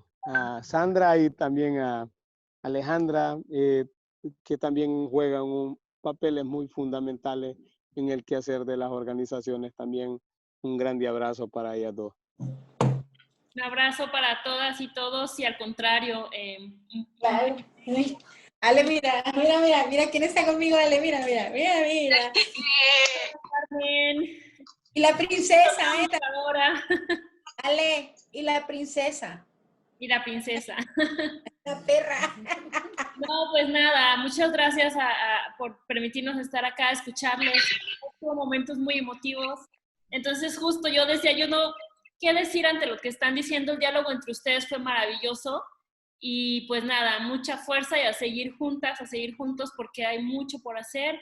Sandra y también a Alejandra, que también juegan papeles muy fundamentales en el quehacer de las organizaciones. También un grande abrazo para ellas dos. Un abrazo para todas y todos, y al contrario. Ale, mira quién está conmigo, Ale, mira. Carmen. Y la princesa, ahora. Ale, y la princesa. Y la princesa. La perra. No, pues nada, muchas gracias por permitirnos estar acá, escucharles. Hubo momentos muy emotivos. Entonces, justo yo decía, yo no, ¿qué decir ante lo que están diciendo? El diálogo entre ustedes fue maravilloso. Y pues nada, mucha fuerza y a seguir juntas, a seguir juntos, porque hay mucho por hacer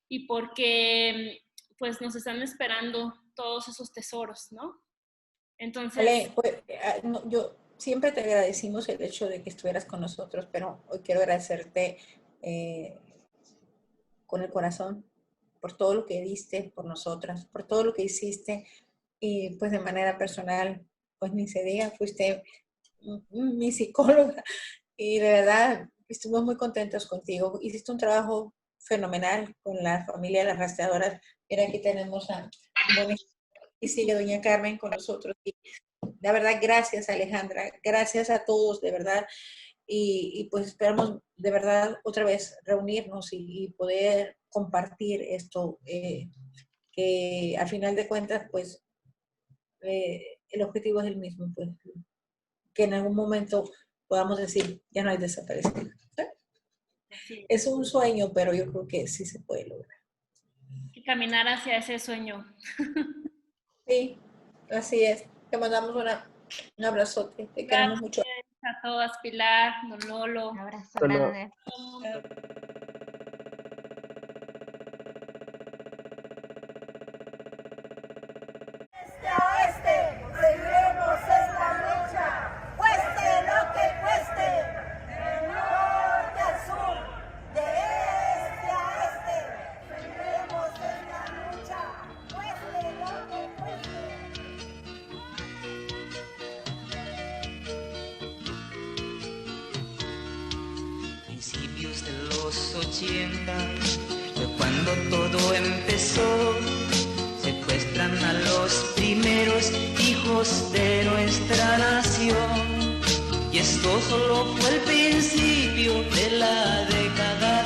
y porque pues nos están esperando todos esos tesoros, ¿no? Entonces... Ale, pues, yo siempre te agradecimos el hecho de que estuvieras con nosotros, pero hoy quiero agradecerte con el corazón por todo lo que diste por nosotras, por todo lo que hiciste, y pues de manera personal, pues ni se diga, fuiste mi psicóloga y de verdad estuvimos muy contentos contigo. Hiciste un trabajo fenomenal con la familia de las rastreadoras. Mira, aquí tenemos a y sigue doña Carmen con nosotros. Y la verdad, gracias Alejandra, gracias a todos, de verdad. Y pues esperamos de verdad otra vez reunirnos y poder compartir esto, que al final de cuentas, pues el objetivo es el mismo, pues que en algún momento podamos decir, ya no hay desaparecidos. Sí. Es un sueño, pero yo creo que sí se puede lograr. Y caminar hacia ese sueño. Sí, así es. Te mandamos un abrazote. Te queremos mucho. A todas, Pilar, Don Lolo. Un abrazo grande. Seguiremos esta lucha, cueste lo que cueste, de norte al sur, de este a este. Seguiremos esta lucha, cueste lo que cueste. Principios de los 80 fue cuando todo empezó. Secuestran a los primeros hijos de nuestra nación. Y esto solo fue el principio de la década